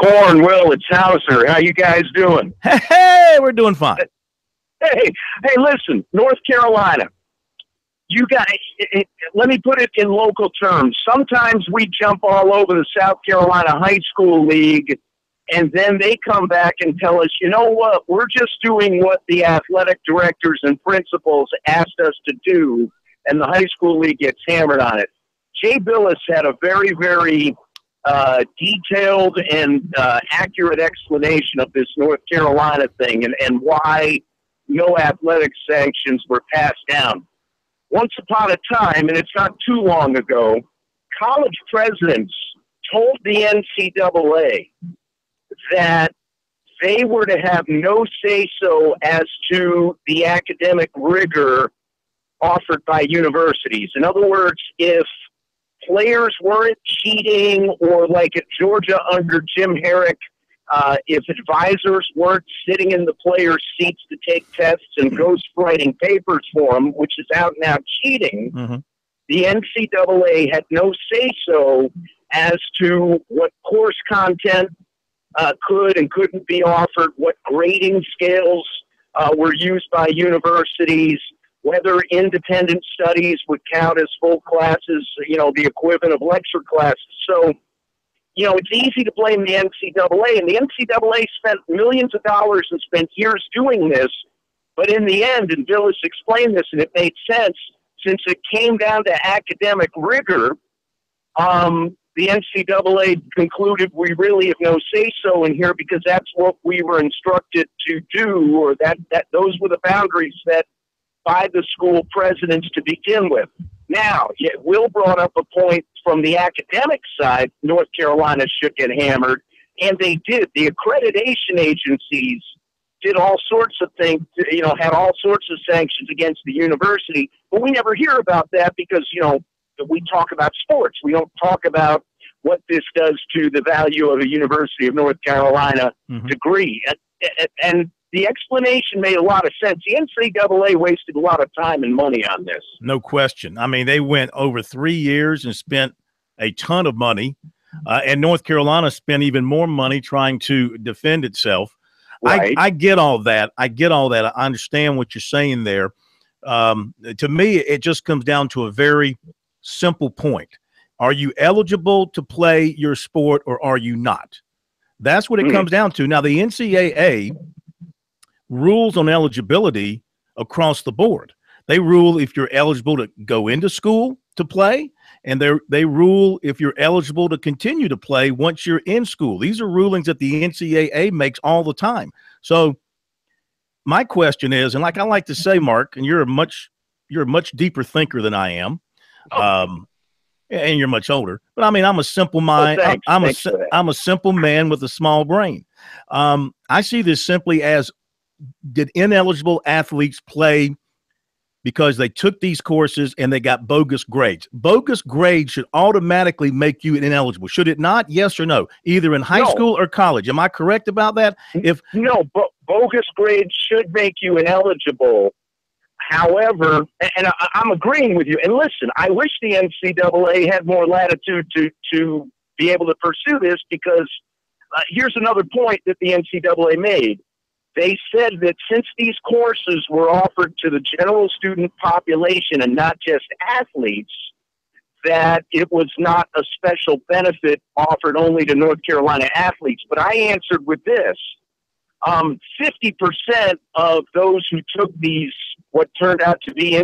G: Will, it's Hauser. How you guys doing?
F: Hey, we're doing fine.
G: Hey, listen, North Carolina. You guys, let me put it in local terms. Sometimes we jump all over the South Carolina High School League, and then they come back and tell us, you know what, we're just doing what the athletic directors and principals asked us to do, and the high school league gets hammered on it. Jay Billis had a very, very detailed and accurate explanation of this North Carolina thing and why no athletic sanctions were passed down. Once upon a time, and it's not too long ago, college presidents told the NCAA that they were to have no say-so as to the academic rigor offered by universities. In other words, if players weren't cheating, or like at Georgia under Jim Herrick, if advisors weren't sitting in the players' seats to take tests and ghostwriting papers for them, which is out and out cheating, the NCAA had no say-so as to what course content could and couldn't be offered, what grading scales were used by universities, whether independent studies would count as full classes, the equivalent of lecture classes. So, it's easy to blame the NCAA, and the NCAA spent millions of dollars and spent years doing this, but in the end, and Billis explained this, and it made sense, since it came down to academic rigor, the NCAA concluded we really have no say-so in here because that's what we were instructed to do, or that those were the boundaries set by the school presidents to begin with. Now, Will brought up a point from the academic side. North Carolina should get hammered, and they did. The accreditation agencies did all sorts of things, had all sorts of sanctions against the university, but we never hear about that because, we talk about sports. We don't talk about what this does to the value of a University of North Carolina degree. And the explanation made a lot of sense. The NCAA wasted a lot of time and money on this.
F: No question. I mean, they went over 3 years and spent a ton of money, and North Carolina spent even more money trying to defend itself. Right. I get all that. I understand what you're saying there. To me, it just comes down to a very simple point. Are you eligible to play your sport or are you not? That's what it comes down to. Now, the NCAA rules on eligibility across the board. They rule if you're eligible to go into school to play, and they rule if you're eligible to continue to play once you're in school. These are rulings that the NCAA makes all the time. So my question is, and like I like to say, Mark, and you're a much deeper thinker than I am. And you're much older, but I mean, I'm a simple mind. I'm a simple man with a small brain. I see this simply as, did ineligible athletes play because they took these courses and they got bogus grades? Bogus grades should automatically make you ineligible, should it not? Yes or no? Either in high school or college. Am I correct about that?
G: Bogus grades should make you ineligible. However, and I'm agreeing with you. And listen, I wish the NCAA had more latitude to be able to pursue this, because here's another point that the NCAA made. They said that since these courses were offered to the general student population and not just athletes, that it was not a special benefit offered only to North Carolina athletes. But I answered with this. 50% of those who took these, what turned out to be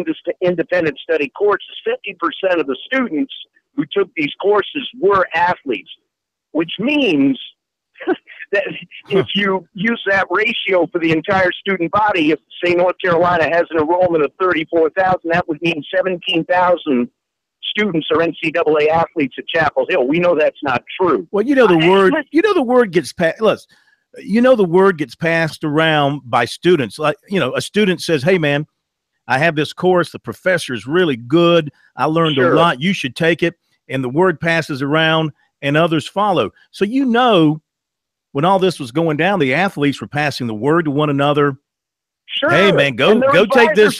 G: independent study courses, 50% of the students who took these courses were athletes, which means that if you use that ratio for the entire student body, if, say, North Carolina has an enrollment of 34,000, that would mean 17,000 students are NCAA athletes at Chapel Hill. We know that's not true.
F: Well, the word gets passed. Listen, the word gets passed around by students. Like, a student says, "Hey, man, I have this course. The professor is really good. I learned a lot. You should take it." And the word passes around and others follow. So, when all this was going down, the athletes were passing the word to one another.
G: Sure.
F: Hey, man, go take this.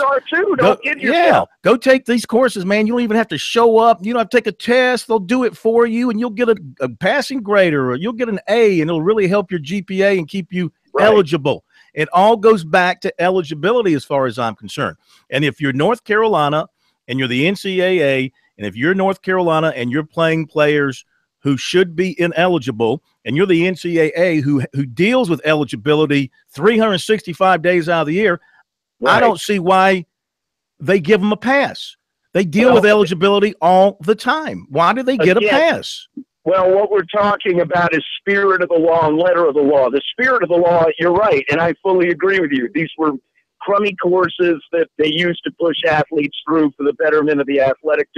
F: Go take these courses, man. You don't even have to show up. You don't have to take a test. They'll do it for you, and you'll get a passing grade, or you'll get an A, and it'll really help your GPA and keep you eligible. It all goes back to eligibility as far as I'm concerned. And if you're North Carolina and you're the NCAA, and if you're North Carolina and you're playing players who should be ineligible, and you're the NCAA who deals with eligibility 365 days out of the year, I don't see why they give them a pass. They deal with eligibility all the time. Why do they get a pass?
G: Well, what we're talking about is spirit of the law and letter of the law. The spirit of the law, you're right, and I fully agree with you. These were crummy courses that they used to push athletes through for the betterment of the athletic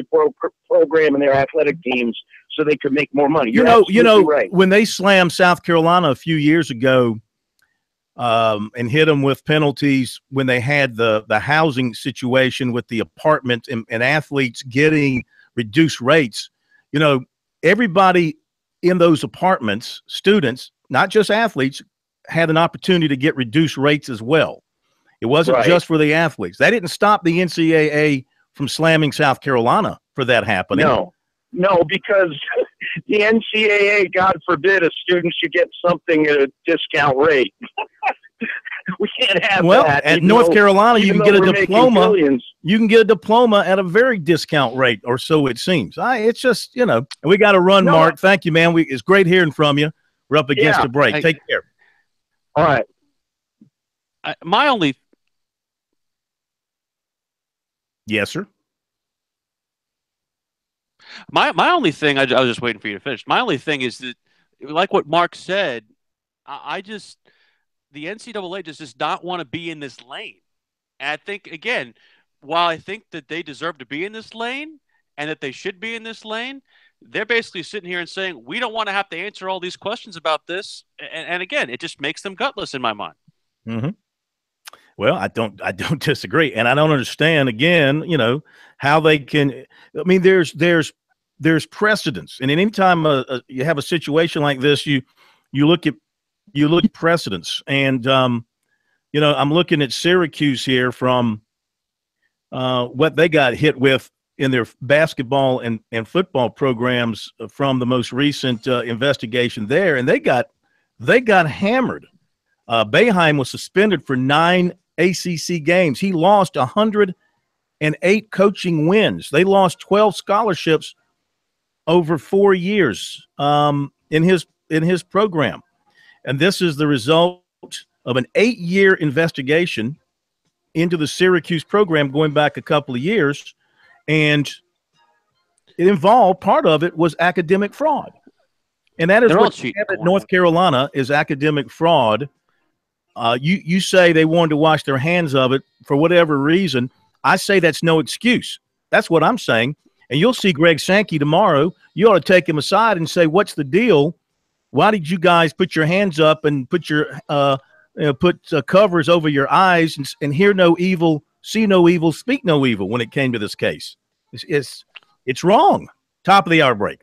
G: program and their athletic teams, so they could make more money. Right.
F: When they slammed South Carolina a few years ago and hit them with penalties when they had the housing situation with the apartment and athletes getting reduced rates, everybody in those apartments, students, not just athletes, had an opportunity to get reduced rates as well. It wasn't just for the athletes. That didn't stop the NCAA from slamming South Carolina for that happening.
G: No, because the NCAA, God forbid, a student should get something at a discount rate. We can't have that.
F: At North Carolina, you can get a diploma. You can get a diploma at a very discount rate, or so it seems. It's just, we got to run, Mark. Thank you, man. It's great hearing from you. We're up against the break. Take care.
G: All right.
F: Yes, sir.
A: My only thing, I was just waiting for you to finish. My only thing is that, like what Mark said, the NCAA does not want to be in this lane. And I think, again, while I think that they deserve to be in this lane and that they should be in this lane, they're basically sitting here and saying, we don't want to have to answer all these questions about this. And again, it just makes them gutless in my mind.
F: Mm-hmm. Well, I don't disagree, and I don't understand again, how they can. I mean, there's precedence, and anytime you have a situation like this, you look at precedence, and I'm looking at Syracuse here from what they got hit with in their basketball and football programs from the most recent investigation there, and they got hammered. Boeheim was suspended for 9 ACC games. He lost 108 coaching wins. They lost 12 scholarships over 4 years in his program. And this is the result of an 8-year investigation into the Syracuse program going back a couple of years. And it involved, part of it was academic fraud. And that is what North Carolina is academic fraud. You say they wanted to wash their hands of it for whatever reason. I say that's no excuse. That's what I'm saying. And you'll see Greg Sankey tomorrow. You ought to take him aside and say, what's the deal? Why did you guys put your hands up and put your covers over your eyes and hear no evil, see no evil, speak no evil when it came to this case? It's wrong. Top of the hour break.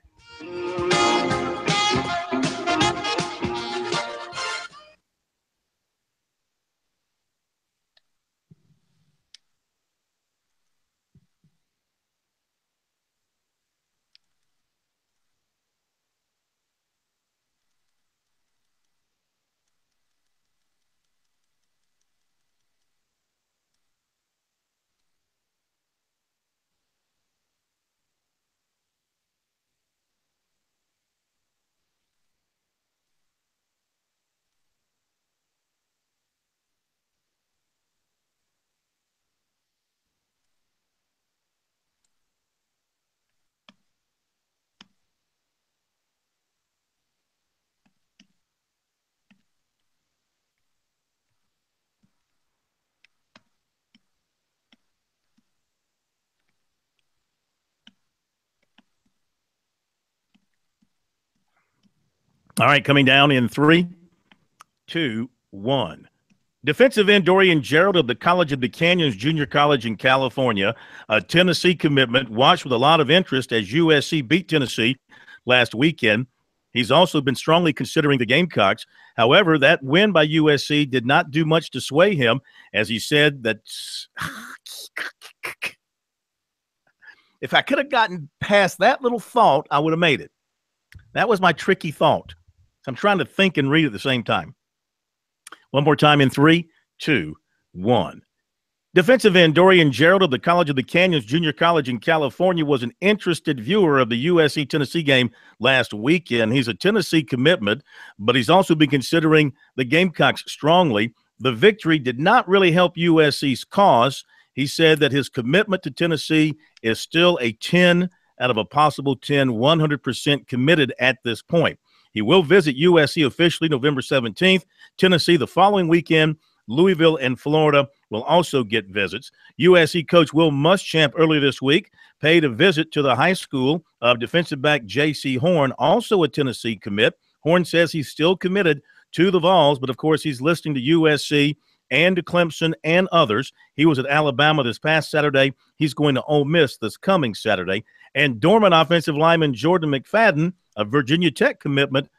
F: All right, coming down in 3, 2, 1. Defensive end Dorian Gerald of the College of the Canyons Junior College in California, a Tennessee commitment, watched with a lot of interest as USC beat Tennessee last weekend. He's also been strongly considering the Gamecocks. However, that win by USC did not do much to sway him, as he said that if I could have gotten past that little thought, I would have made it. That was my tricky thought. I'm trying to think and read at the same time. One more time in 3, 2, 1. Defensive end Dorian Gerald of the College of the Canyons Junior College in California was an interested viewer of the USC-Tennessee game last weekend. He's a Tennessee commitment, but he's also been considering the Gamecocks strongly. The victory did not really help USC's cause. He said that his commitment to Tennessee is still a 10 out of a possible 10, 100% committed at this point. He will visit USC officially November 17th, Tennessee the following weekend. Louisville and Florida will also get visits. USC coach Will Muschamp earlier this week paid a visit to the high school of defensive back J.C. Horn, also a Tennessee commit. Horn says he's still committed to the Vols, but of course he's listening to USC and to Clemson and others. He was at Alabama this past Saturday. He's going to Ole Miss this coming Saturday. And dormant offensive lineman Jordan McFadden, a Virginia Tech commitment,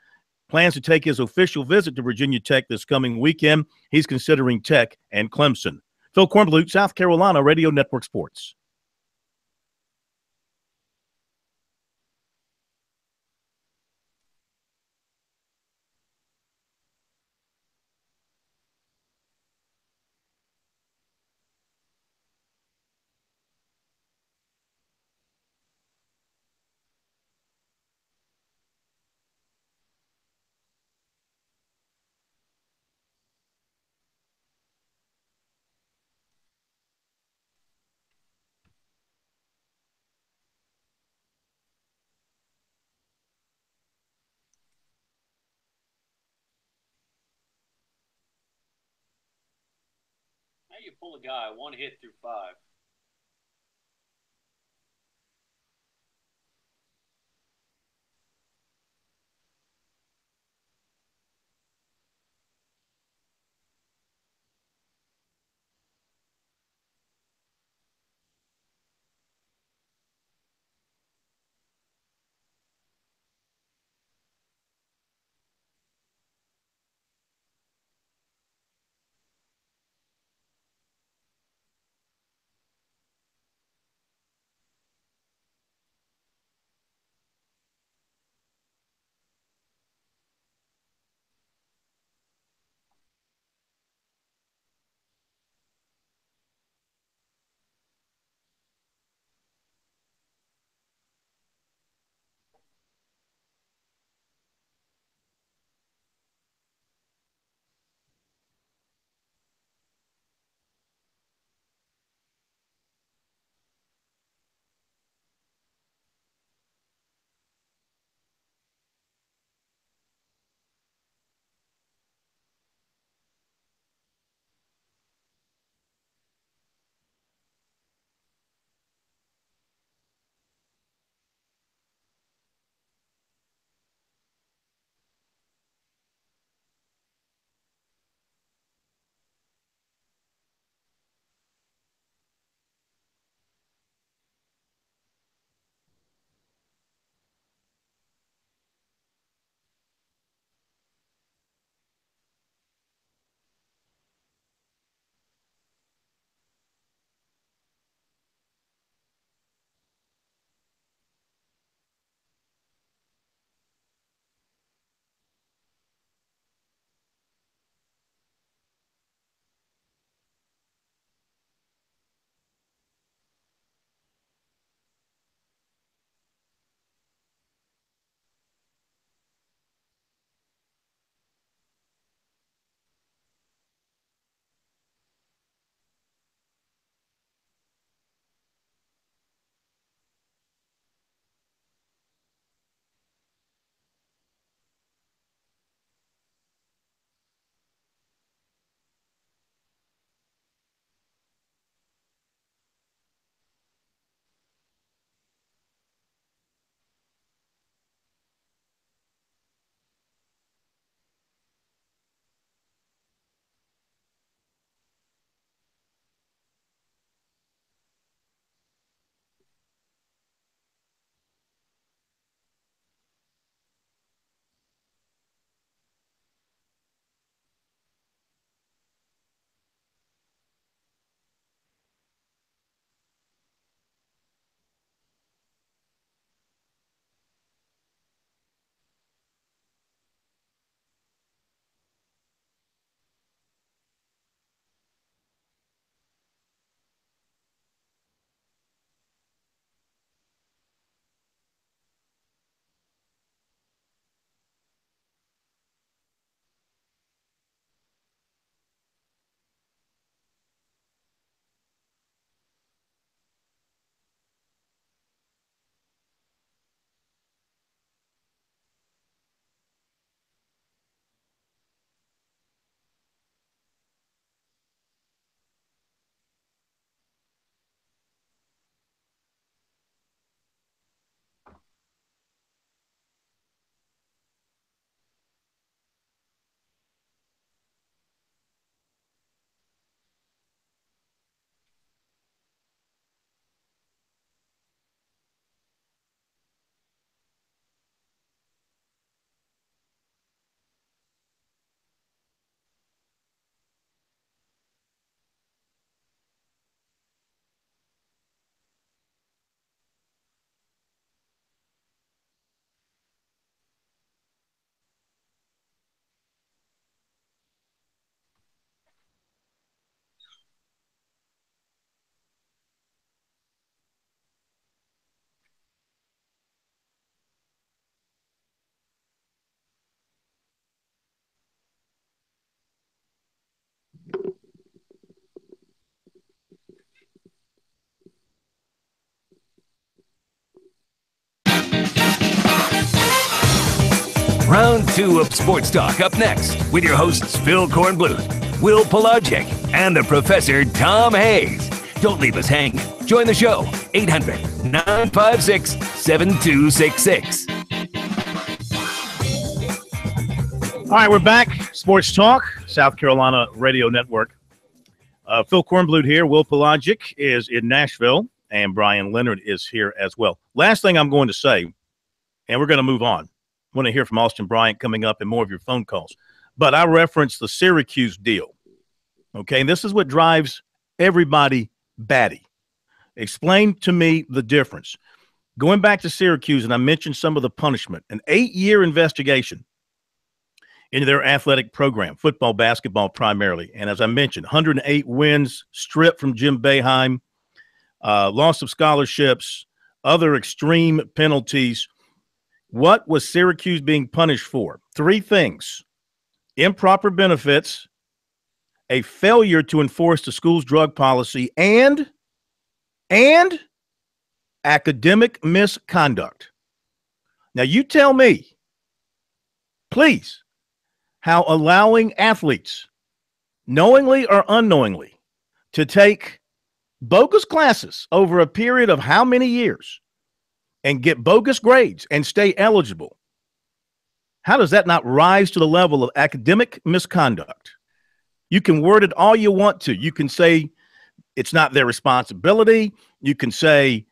F: plans to take his official visit to Virginia Tech this coming weekend. He's considering Tech and Clemson. Phil Kornblut, South Carolina Radio Network Sports.
A: How do you pull a guy one hit through 5?
C: Round 2 of Sports Talk up next with your hosts Phil Kornbluth, Will Pelagic, and the Professor Tom Hayes. Don't leave us hanging. Join the show, 800-956-7266.
F: All right, we're back. Sports Talk, South Carolina Radio Network. Phil Kornbluth here. Will Pelagic is in Nashville, and Brian Leonard is here as well. Last thing I'm going to say, and we're going to move on. I want to hear from Austin Bryant coming up and more of your phone calls. But I referenced the Syracuse deal. Okay, and this is what drives everybody batty. Explain to me the difference. Going back to Syracuse, and I mentioned some of the punishment, an 8-year investigation into their athletic program, football, basketball primarily. And as I mentioned, 108 wins, stripped from Jim Boeheim, loss of scholarships, other extreme penalties. What was Syracuse being punished for? 3 things: improper benefits, a failure to enforce the school's drug policy, and academic misconduct. Now, you tell me, please, how allowing athletes, knowingly or unknowingly, to take bogus classes over a period of how many years and get bogus grades and stay eligible, how does that not rise to the level of academic misconduct? You can word it all you want to. You can say it's not their responsibility. You can say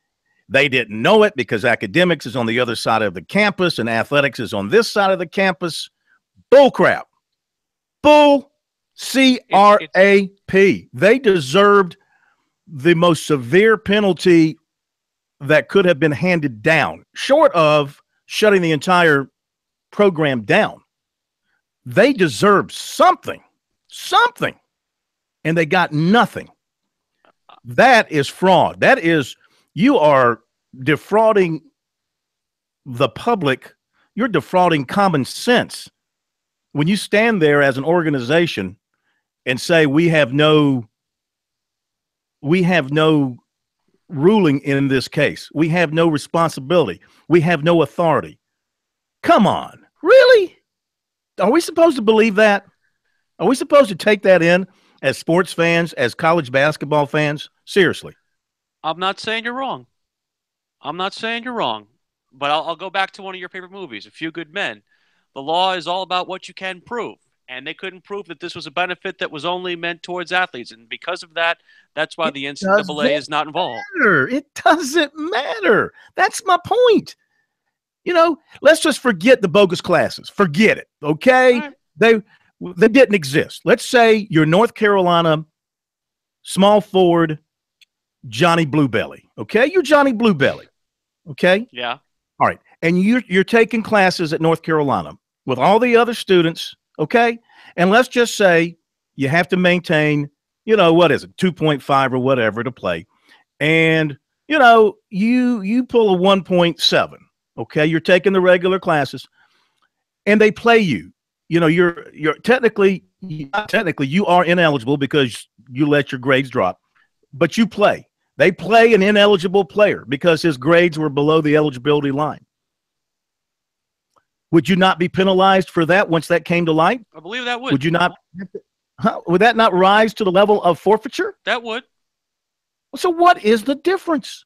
F: they didn't know it because academics is on the other side of the campus and athletics is on this side of the campus. Bull crap. Bull, C-R-A-P. They deserved the most severe penalty that could have been handed down, short of shutting the entire program down. They deserved something, and they got nothing. That is fraud. That is, you are defrauding the public. You're defrauding common sense. When you stand there as an organization and say, we have no ruling in this case. We have no responsibility. We have no authority. Come on. Really? Are we supposed to believe that? Are we supposed to take that in as sports fans, as college basketball fans? Seriously.
A: I'm not saying you're wrong. But I'll go back to one of your favorite movies, A Few Good Men. The law is all about what you can prove. And they couldn't prove that this was a benefit that was only meant towards athletes. And because of that, that's why the NCAA is not involved.
F: It doesn't matter. That's my point. Let's just forget the bogus classes. Forget it, okay? Right. They didn't exist. Let's say you're North Carolina, small forward, Johnny Bluebelly, okay? You're Johnny Bluebelly, okay?
A: Yeah.
F: All right. And you're taking classes at North Carolina with all the other students, okay? And let's just say you have to maintain, what is it, 2.5 or whatever to play. And, you pull a 1.7, okay? You're taking the regular classes and they play you. You're technically, not technically, you are ineligible because you let your grades drop, but you play. They play an ineligible player because his grades were below the eligibility line. Would you not be penalized for that once that came to light?
A: I believe that would.
F: Would you not? Would that not rise to the level of forfeiture?
A: That would.
F: So what is the difference?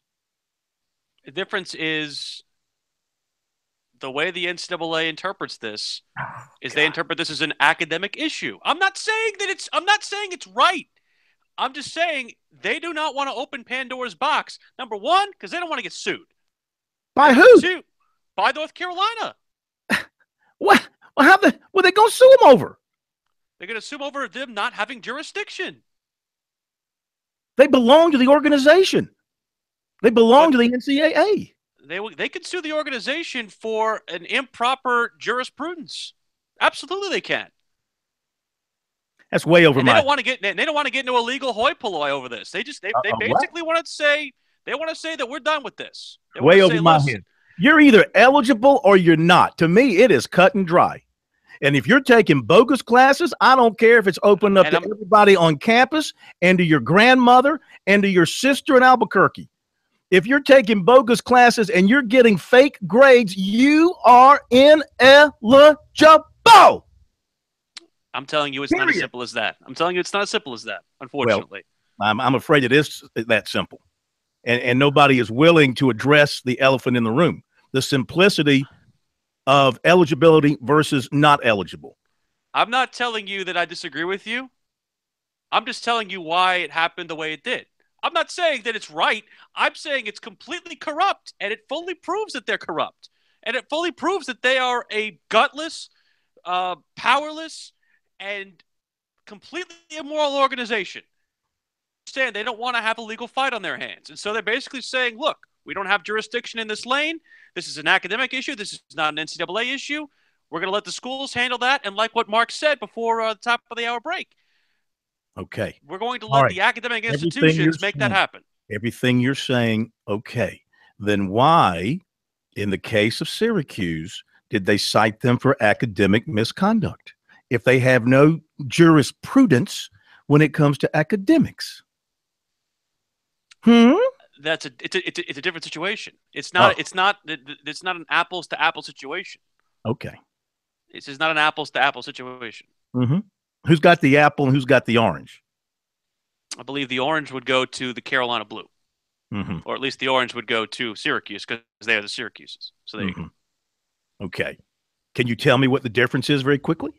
A: The difference is the way the NCAA interprets this is they interpret this as an academic issue. I'm not saying it's right. I'm just saying they do not want to open Pandora's box. Number one, because they don't want to get sued.
F: By who?
A: 2, by North Carolina.
F: What? Well, they going to sue them over?
A: They're going to sue over them not having jurisdiction.
F: They belong to the organization. They belong to the NCAA.
A: They could sue the organization for an improper jurisprudence. Absolutely, they can.
F: That's way over my.
A: They don't want to get into a legal hoi polloi over this. They basically want to say that we're done with this.
F: Way over my head. You're either eligible or you're not. To me, it is cut and dry. And if you're taking bogus classes, I don't care if it's open up to everybody on campus and to your grandmother and to your sister in Albuquerque. If you're taking bogus classes and you're getting fake grades, you are ineligible.
A: I'm telling you, it's not as simple as that. I'm telling you, it's not as simple as that, unfortunately.
F: Well, I'm afraid it is that simple. And nobody is willing to address the elephant in the room, the simplicity of eligibility versus not eligible.
A: I'm not telling you that I disagree with you. I'm just telling you why it happened the way it did. I'm not saying that it's right. I'm saying it's completely corrupt, and it fully proves that they're corrupt. And it fully proves that they are a gutless, powerless, and completely immoral organization. Saying they don't want to have a legal fight on their hands. And so they're basically saying, look, we don't have jurisdiction in this lane. This is an academic issue. This is not an NCAA issue. We're going to let the schools handle that. And like what Mark said before the top of the hour break,
F: okay,
A: we're going to let the academic institutions make that happen.
F: Everything you're saying, okay. Then why, in the case of Syracuse, did they cite them for academic misconduct if they have no jurisprudence when it comes to academics?
A: It's a different situation. It's not an apples to apples situation.
F: Okay.
A: This is not an apples to apples situation.
F: Mm-hmm. Who's got the apple and who's got the orange?
A: I believe the orange would go to the Carolina Blue.
F: Mm-hmm.
A: Or at least the orange would go to Syracuse because they are the Syracuses. So there you go.
F: Okay. Can you tell me what the difference is very quickly?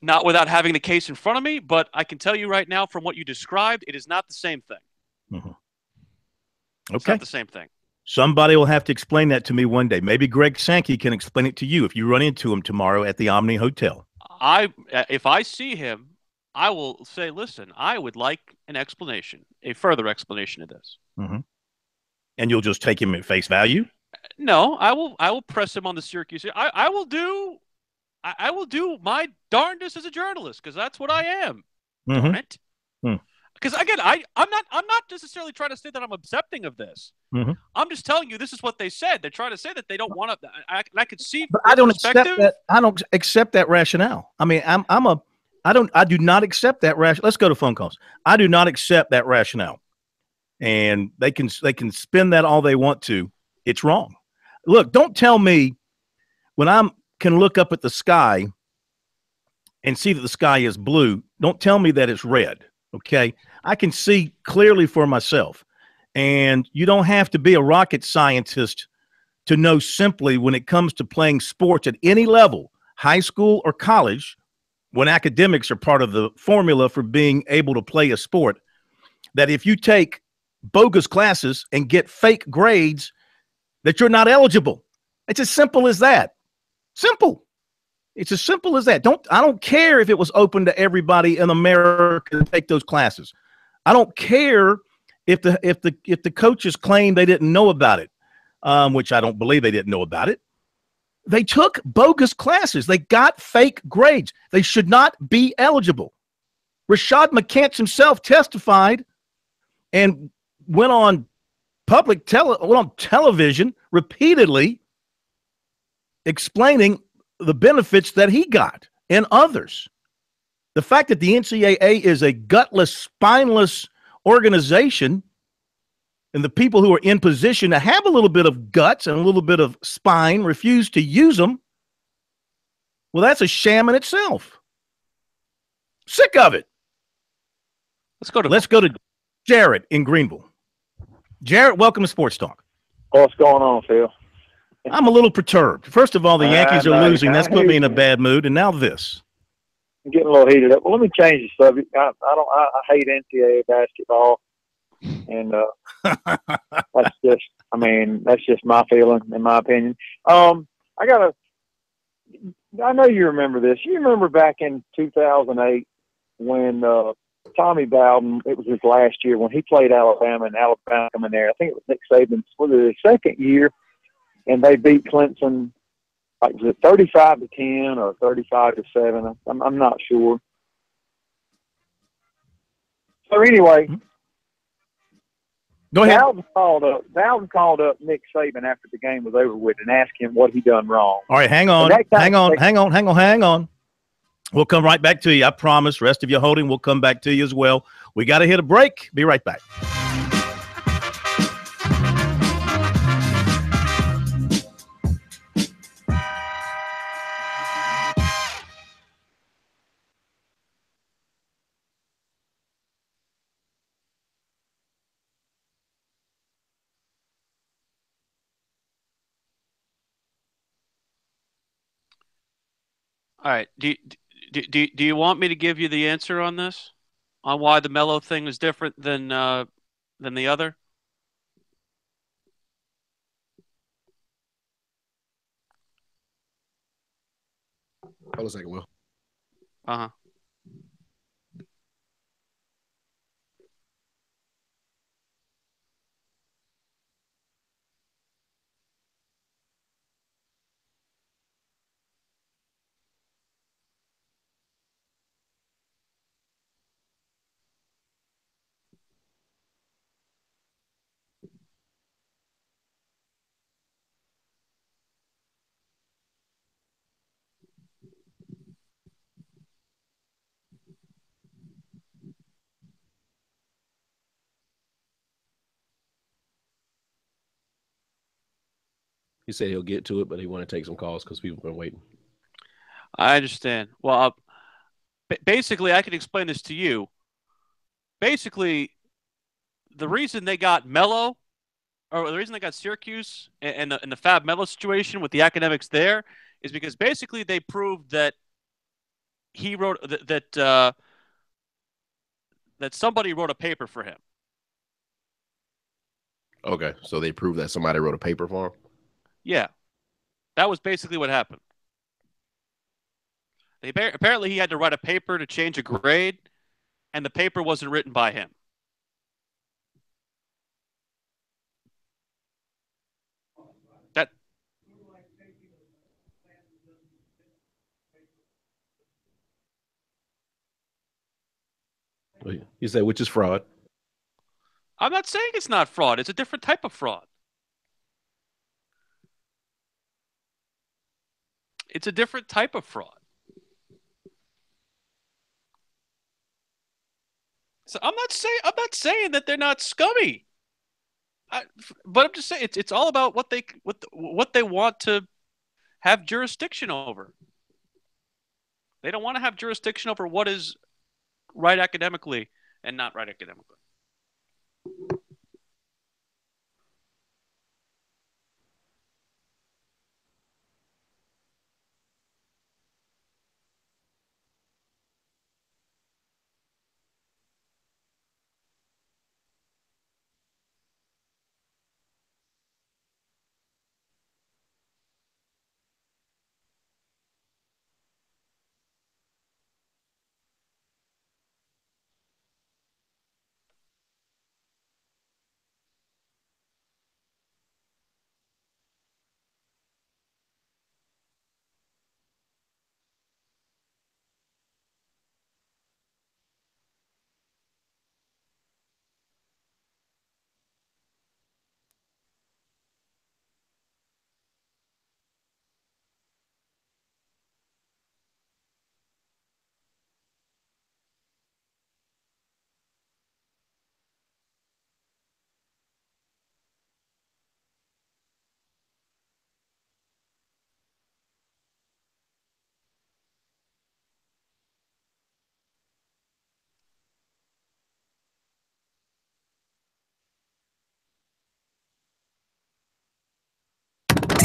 A: Not without having the case in front of me, but I can tell you right now from what you described, it is not the same thing.
F: Mm-hmm. Okay.
A: It's not the same thing.
F: Somebody will have to explain that to me one day. Maybe Greg Sankey can explain it to you if you run into him tomorrow at the Omni Hotel.
A: If I see him, I will say, listen, I would like an explanation, a further explanation of this.
F: Mm-hmm. And you'll just take him at face value?
A: No, I will press him on the Syracuse. I will do my darndest as a journalist because that's what I am.
F: Mm-hmm.
A: Darn it. Because again, I'm not necessarily trying to say that I'm accepting of this.
F: Mm-hmm.
A: I'm just telling you this is what they said. They're trying to say that they don't want to. I could see,
F: but I don't accept that. I don't accept that rationale. I mean, I do not accept that rationale. Let's go to phone calls. I do not accept that rationale, and they can spin that all they want to. It's wrong. Look, don't tell me when I can look up at the sky and see that the sky is blue. Don't tell me that it's red. Okay, I can see clearly for myself. And you don't have to be a rocket scientist to know simply when it comes to playing sports at any level, high school or college, when academics are part of the formula for being able to play a sport, that if you take bogus classes and get fake grades, that you're not eligible. It's as simple as that. Simple. It's as simple as that. I don't care if it was open to everybody in America to take those classes. I don't care if the coaches claim they didn't know about it, which I don't believe they didn't know about it. They took bogus classes. They got fake grades. They should not be eligible. Rashad McCants himself testified and went on television repeatedly explaining the benefits that he got and others. The fact that the NCAA is a gutless, spineless organization and the people who are in position to have a little bit of guts and a little bit of spine refuse to use them, well, that's a sham in itself. Sick of it. Let's go to Jarrett in Greenville. Jarrett, welcome to Sports Talk.
H: What's going on, Phil?
F: I'm a little perturbed. First of all, the Yankees are losing. That's put me in a bad mood. And now this.
H: I'm getting a little heated up. Well, let me change the subject. I hate NCAA basketball, and that's just my feeling, in my opinion. I know you remember this. You remember back in 2008 when Tommy Bowden, it was his last year when he played Alabama, and Alabama coming there. I think it was Nick Saban's his second year, and they beat Clemson. Like, was it 35-10 or 35-7? I'm not sure. So anyway,
F: go ahead.
H: Bowden called up Nick Saban after the game was over with and asked him what he done wrong.
F: All right, hang on. We'll come right back to you. I promise. Rest of you holding, we'll come back to you as well. We got to hit a break. Be right back.
A: All right. Do you want me to give you the answer on this? On why the Melo thing is different than the other?
B: Hold on a second, Will.
A: Uh-huh.
B: He said he'll get to it, but he want to take some calls because people have been waiting.
A: I understand. Well, basically, I can explain this to you. Basically, the reason they got Melo, or the reason they got Syracuse and the Fab Melo situation with the academics there, is because basically they proved that he wrote that somebody wrote a paper for him.
B: Okay, so they proved that somebody wrote a paper for him?
A: Yeah, that was basically what happened. Apparently he had to write a paper to change a grade, and the paper wasn't written by him. That
B: You said which is fraud?
A: I'm not saying it's not fraud. It's a different type of fraud. It's a different type of fraud. So I'm not saying that they're not scummy. But I'm just saying it's all about what they want to have jurisdiction over. They don't want to have jurisdiction over what is right academically and not right academically.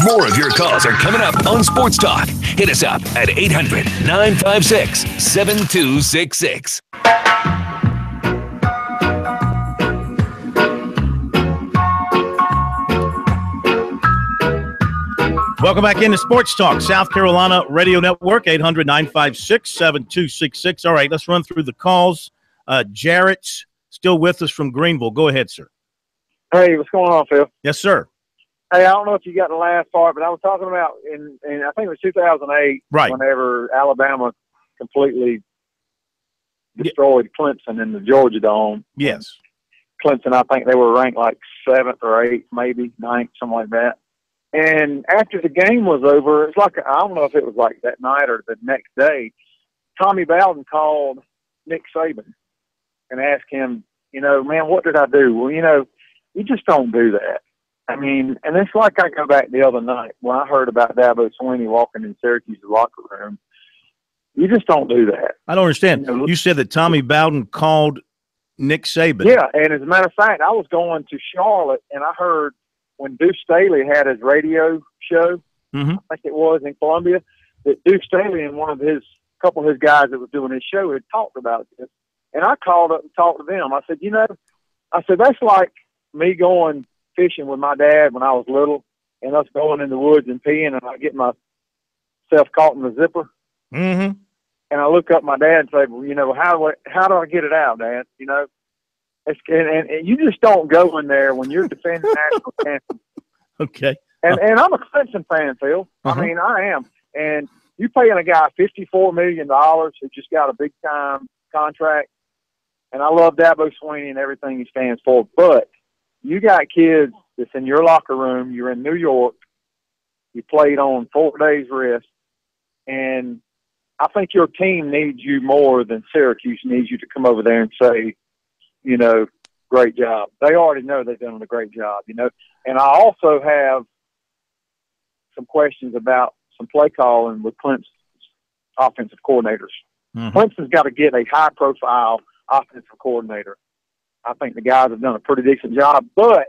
C: More of your calls are coming up on Sports Talk. Hit us up at 800-956-7266.
F: Welcome back into Sports Talk, South Carolina Radio Network, 800-956-7266. All right, let's run through the calls. Jarrett's still with us from Greenville. Go ahead, sir.
H: Hey, what's going on, Phil?
F: Yes, sir.
H: Hey, I don't know if you got the last part, but I was talking about in I think it was 2008,
F: right,
H: whenever Alabama completely destroyed Clemson in the Georgia Dome.
F: Yes.
H: Clemson, I think they were ranked like 7th or 8th, maybe 9th, something like that. And after the game was over, it's like, I don't know if it was like that night or the next day, Tommy Bowden called Nick Saban and asked him, man, what did I do? Well, you just don't do that. I mean, and it's like I go back the other night when I heard about Dabo Swinney walking in Syracuse's locker room. You just don't do that.
F: I don't understand. You said that Tommy Bowden called Nick Saban.
H: Yeah, and as a matter of fact, I was going to Charlotte, and I heard when Deuce Staley had his radio show, I think it was in Columbia, that Duke Staley and couple of his guys that was doing his show had talked about this. And I called up and talked to them. I said, that's like me going fishing with my dad when I was little and us going in the woods and peeing, and I get myself caught in the zipper.
F: Mm-hmm.
H: And I look up my dad and say, well, how do I get it out, Dad? And you just don't go in there when you're defending national champions.
F: Okay.
H: And I'm a Clemson fan, Phil. I mean, I am. And you paying a guy $54 million who just got a big-time contract, and I love Dabo Swinney and everything he stands for, but you got kids that's in your locker room, you're in New York, you played on 4 days rest, and I think your team needs you more than Syracuse needs you to come over there and say, great job. They already know they've done a great job, And I also have some questions about some play calling with Clemson's offensive coordinators.
F: Mm-hmm.
H: Clemson's got to get a high-profile offensive coordinator. I think the guys have done a pretty decent job, but,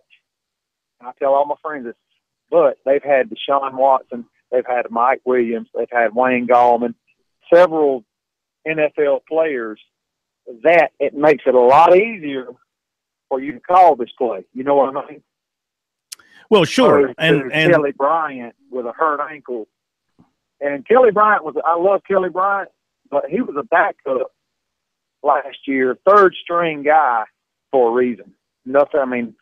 H: and I tell all my friends this, but they've had Deshaun Watson, they've had Mike Williams, they've had Wayne Gallman, several NFL players, that it makes it a lot easier for you to call this play. You know what I mean?
F: Well, sure.
H: And Kelly Bryant with a hurt ankle. And Kelly Bryant I love Kelly Bryant, but he was a backup last year, third string guy for a reason. Nothing, I mean,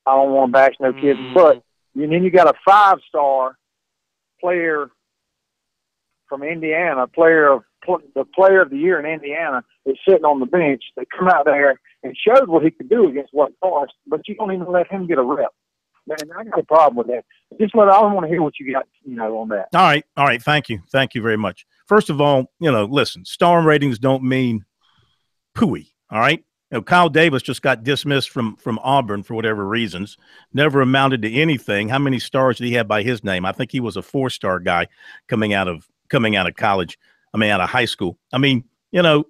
H: I don't want to bash no kids, but and then you got a 5-star player from Indiana, the player of the year in Indiana is sitting on the bench. They come out there and showed what he could do against Wake Forest, but you don't even let him get a rep. Man, I got a problem with that. I want to hear what you got, on that.
F: All right. Thank you very much. First of all, listen, star ratings don't mean pooey. All right. Kyle Davis just got dismissed from Auburn for whatever reasons. Never amounted to anything. How many stars did he have by his name? I think he was a 4-star guy coming out of college. Out of high school. The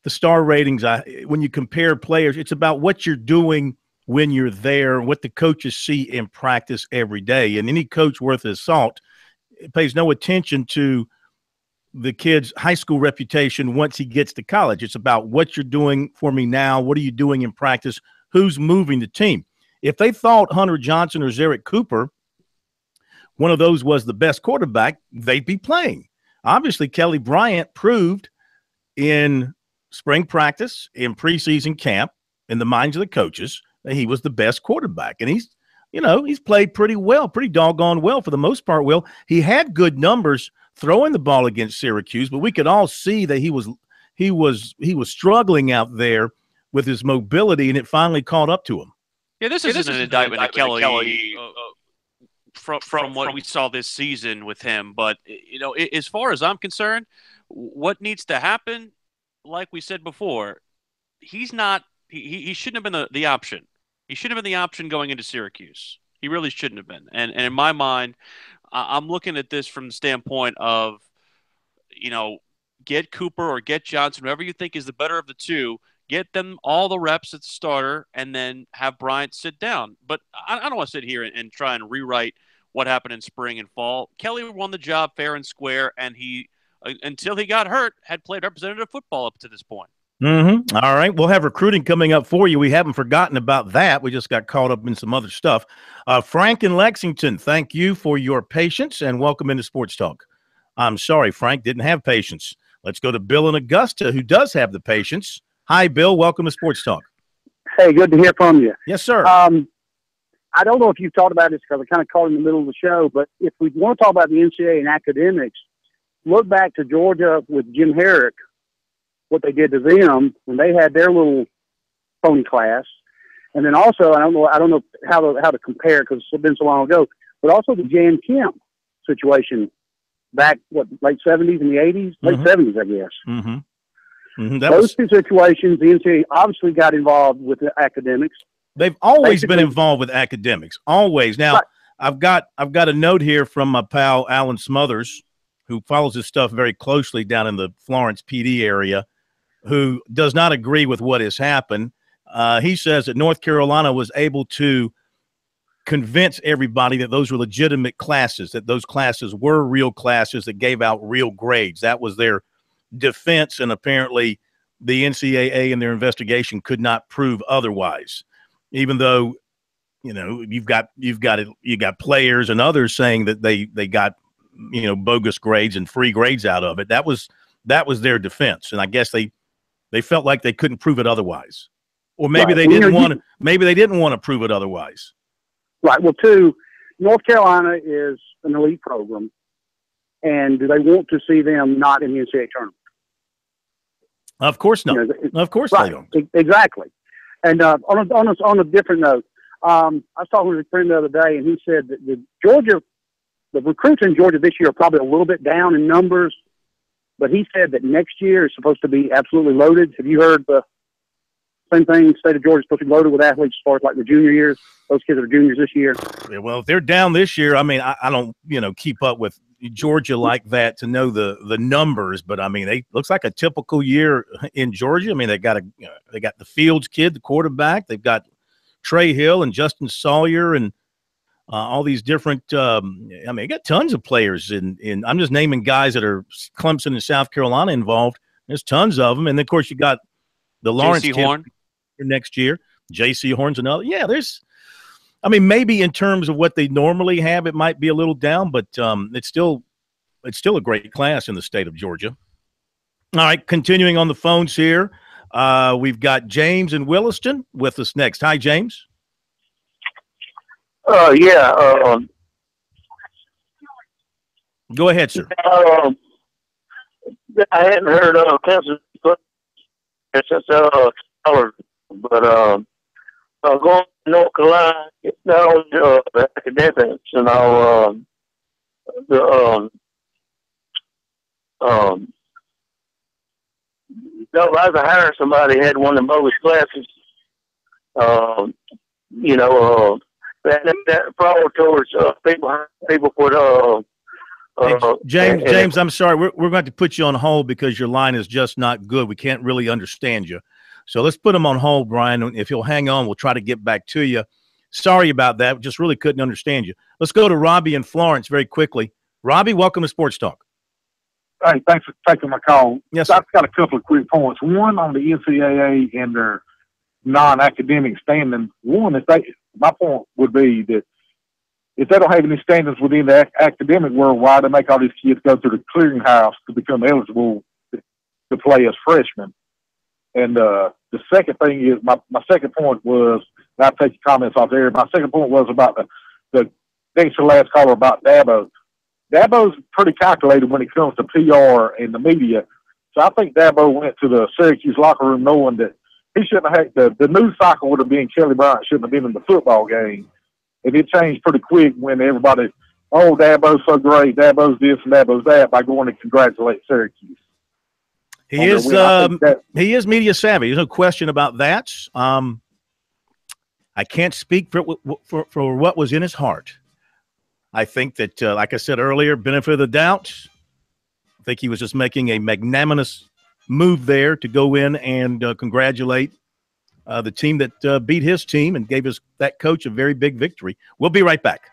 F: star ratings. When you compare players, it's about what you're doing when you're there, what the coaches see in practice every day. And any coach worth his salt pays no attention to the kid's high school reputation once he gets to college. It's about what you're doing for me now. What are you doing in practice? Who's moving the team? If they thought Hunter Johnson or Zerrick Cooper, one of those was the best quarterback, they'd be playing. Obviously, Kelly Bryant proved in spring practice, in preseason camp, in the minds of the coaches, that he was the best quarterback. And he's played pretty well, pretty doggone well for the most part. Well, he had good numbers throwing the ball against Syracuse, but we could all see that he was struggling out there with his mobility, and it finally caught up to him.
A: Yeah, this isn't an indictment of Kelly from what we saw this season with him. But, as far as I'm concerned, what needs to happen, like we said before, he's not – he shouldn't have been the option. He shouldn't have been the option going into Syracuse. He really shouldn't have been. And in my mind, I'm looking at this from the standpoint of, get Cooper or get Johnson, whoever you think is the better of the two, get them all the reps at the starter, and then have Bryant sit down. But I don't want to sit here and try and rewrite what happened in spring and fall. Kelly won the job fair and square, and he, until he got hurt, had played representative football up to this point.
F: Mm-hmm. All right. We'll have recruiting coming up for you. We haven't forgotten about that. We just got caught up in some other stuff. Frank in Lexington, thank you for your patience and welcome into Sports Talk. I'm sorry, Frank didn't have patience. Let's go to Bill in Augusta, who does have the patience. Hi, Bill. Welcome to Sports Talk.
I: Hey, good to hear from you.
F: Yes, sir.
I: I don't know if you've talked about this because I kind of caught in the middle of the show, but if we want to talk about the NCAA and academics, look back to Georgia with Jim Herrick, what they did to them when they had their little pony class. And then also, I don't know how to compare because it's been so long ago, but also the Jan Kemp situation back, late 70s and the 80s? Late 70s, I guess.
F: Mm-hmm. Mm-hmm.
I: Those two situations, the NCAA obviously got involved with the academics.
F: They've always been involved with academics, always. Now, right. I've got a note here from my pal Alan Smothers, who follows this stuff very closely down in the Florence PD area, who does not agree with what has happened. He says that North Carolina was able to convince everybody that those were legitimate classes, that those classes were real classes that gave out real grades. That was their defense, and apparently the NCAA in their investigation could not prove otherwise, even though, you know, you got players and others saying that they got, you know, bogus grades and free grades out of it. That was their defense, and I guess they felt like they couldn't prove it otherwise, or maybe they didn't want to prove it otherwise.
I: Right. Well, two, North Carolina is an elite program, and do they want to see them not in the NCAA tournament?
F: Of course not.
I: You know,
F: of course
I: right,
F: they don't.
I: Exactly. And on a different note, I was talking with a friend the other day, and he said that the recruits in Georgia this year are probably a little bit down in numbers, but he said that next year is supposed to be absolutely loaded. Have you heard the same thing? State of Georgia is supposed to be loaded with athletes as far as like the junior years. Those kids are juniors this year.
F: Yeah, well, if they're down this year, I mean, I don't, you know, keep up with Georgia like that to know the numbers, but I mean, looks like a typical year in Georgia. I mean, they got the Fields kid, the quarterback. They've got Trey Hill and Justin Sawyer and all these different. I mean, they got tons of players in. I'm just naming guys that are Clemson and South Carolina involved. There's tons of them, and then, of course, you got the Lawrence kid
A: Horn
F: next year. J.C. Horn's another. Yeah, there's. I mean, maybe in terms of what they normally have, it might be a little down, but it's still a great class in the state of Georgia. All right, continuing on the phones here, we've got James in Williston with us next. Hi, James.
G: Yeah.
F: Go ahead, sir.
G: I hadn't heard of Kansas since college, but going to North Carolina, it's not only the academics and all, no, I was hiring somebody had one of the bogus classes. You know, that fraud towards people for
F: James, I'm sorry. We're going to have to put you on hold because your line is just not good. We can't really understand you. So let's put him on hold, Brian. If you'll hang on, we'll try to get back to you. Sorry about that. We just really couldn't understand you. Let's go to Robbie in Florence very quickly. Robbie, welcome to Sports Talk.
J: Hey, thanks for taking my call.
F: Yes,
J: I've got a couple of quick points. One on the NCAA and their non-academic standing. My point would be that if they don't have any standards within the academic world, why do they make all these kids go through the clearinghouse to become eligible to play as freshmen? And the second thing is, my second point was, and I'll take your comments off there. My second point was about the next to last caller about Dabo. Dabo's pretty calculated when it comes to PR and the media. So I think Dabo went to the Syracuse locker room knowing that he shouldn't have had the news cycle would have been Kelly Bryant shouldn't have been in the football game. And it changed pretty quick when everybody, oh, Dabo's so great, Dabo's this and Dabo's that, by going to congratulate Syracuse.
F: He is media savvy. There's no question about that. I can't speak for what was in his heart. I think that, like I said earlier, benefit of the doubt. I think he was just making a magnanimous move there to go in and congratulate the team that beat his team and gave that coach a very big victory. We'll be right back.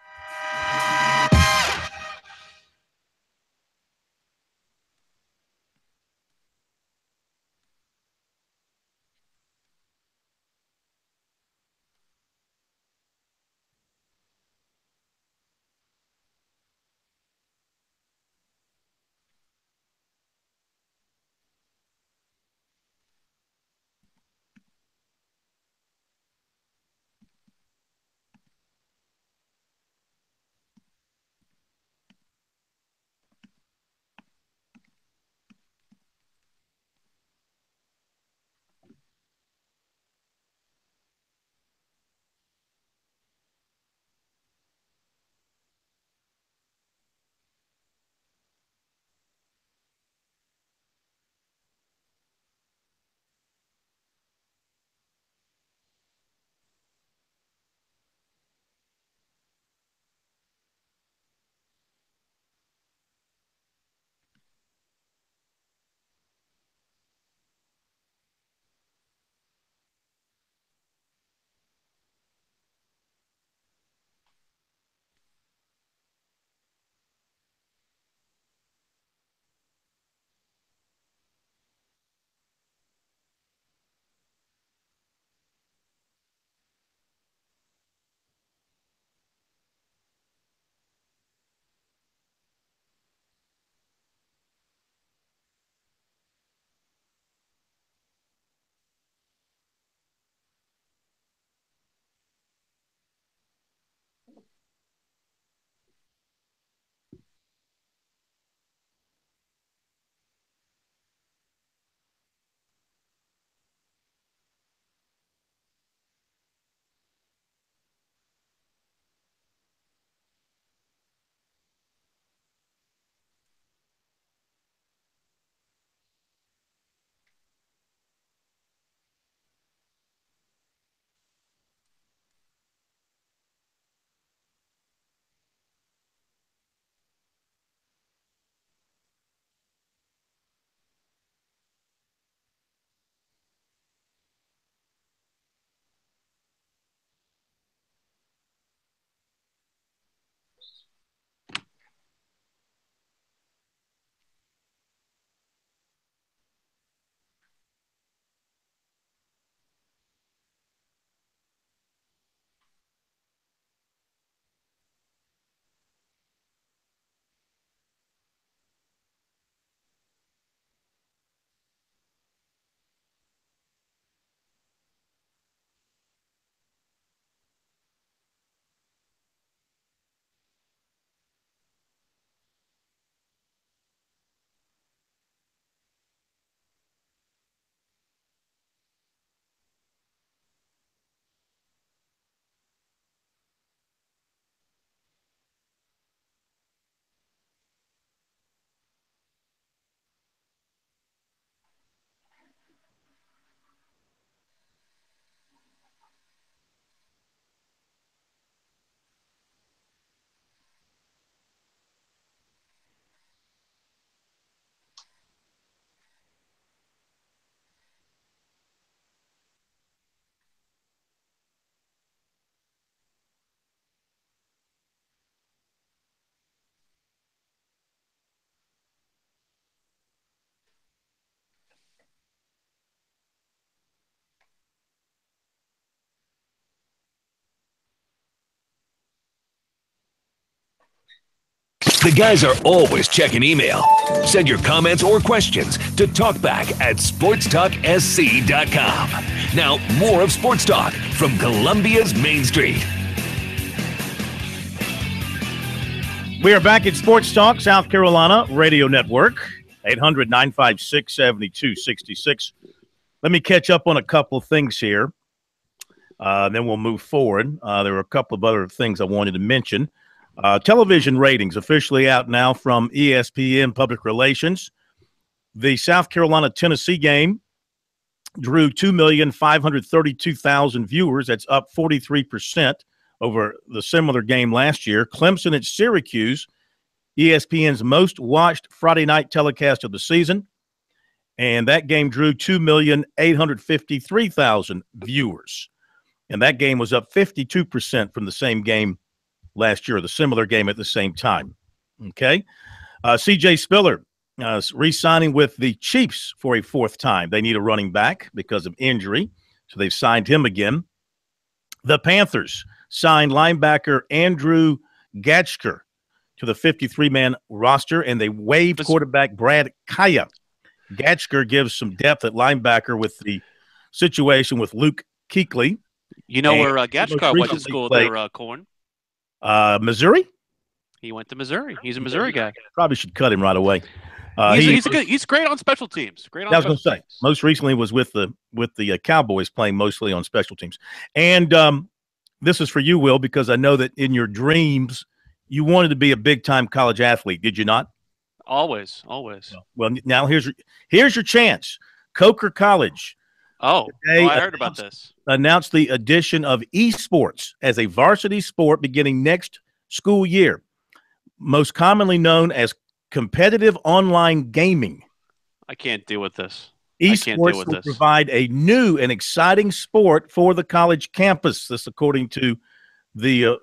C: The guys are always checking email. Send your comments or questions to talkback@sportstalksc.com. Now, more of Sports Talk from Columbia's Main Street.
F: We are back at Sports Talk, South Carolina Radio Network, 800-956-7266. Let me catch up on a couple of things here. Then we'll move forward. There were a couple of other things I wanted to mention. Television ratings officially out now from ESPN Public Relations. The South Carolina-Tennessee game drew 2,532,000 viewers. That's up 43% over the similar game last year. Clemson at Syracuse, ESPN's most watched Friday night telecast of the season. And that game drew 2,853,000 viewers. And that game was up 52% from the same game last year, the similar game at the same time. Okay. C.J. Spiller re-signing with the Chiefs for a fourth time. They need a running back because of injury, so they've signed him again. The Panthers signed linebacker Andrew Gatchker to the 53-man roster, and they waived quarterback Brad Kaya. Gatchker gives some depth at linebacker with the situation with Luke Kuechly.
A: You know where Gatchker went to school there, Corn?
F: Missouri?
A: He went to Missouri. He's a Missouri guy.
F: Probably should cut him right away.
A: He's great on special teams. Great on
F: I was going to say, most recently was with the Cowboys, playing mostly on special teams. And this is for you, Will, because I know that in your dreams you wanted to be a big-time college athlete. Did you not?
A: Always.
F: Well, now here's your chance. Coker College.
A: I heard about this.
F: Announced the addition of esports as a varsity sport beginning next school year, most commonly known as competitive online gaming.
A: I can't deal with this.
F: Esports will provide a new and exciting sport for the college campus. This, according to the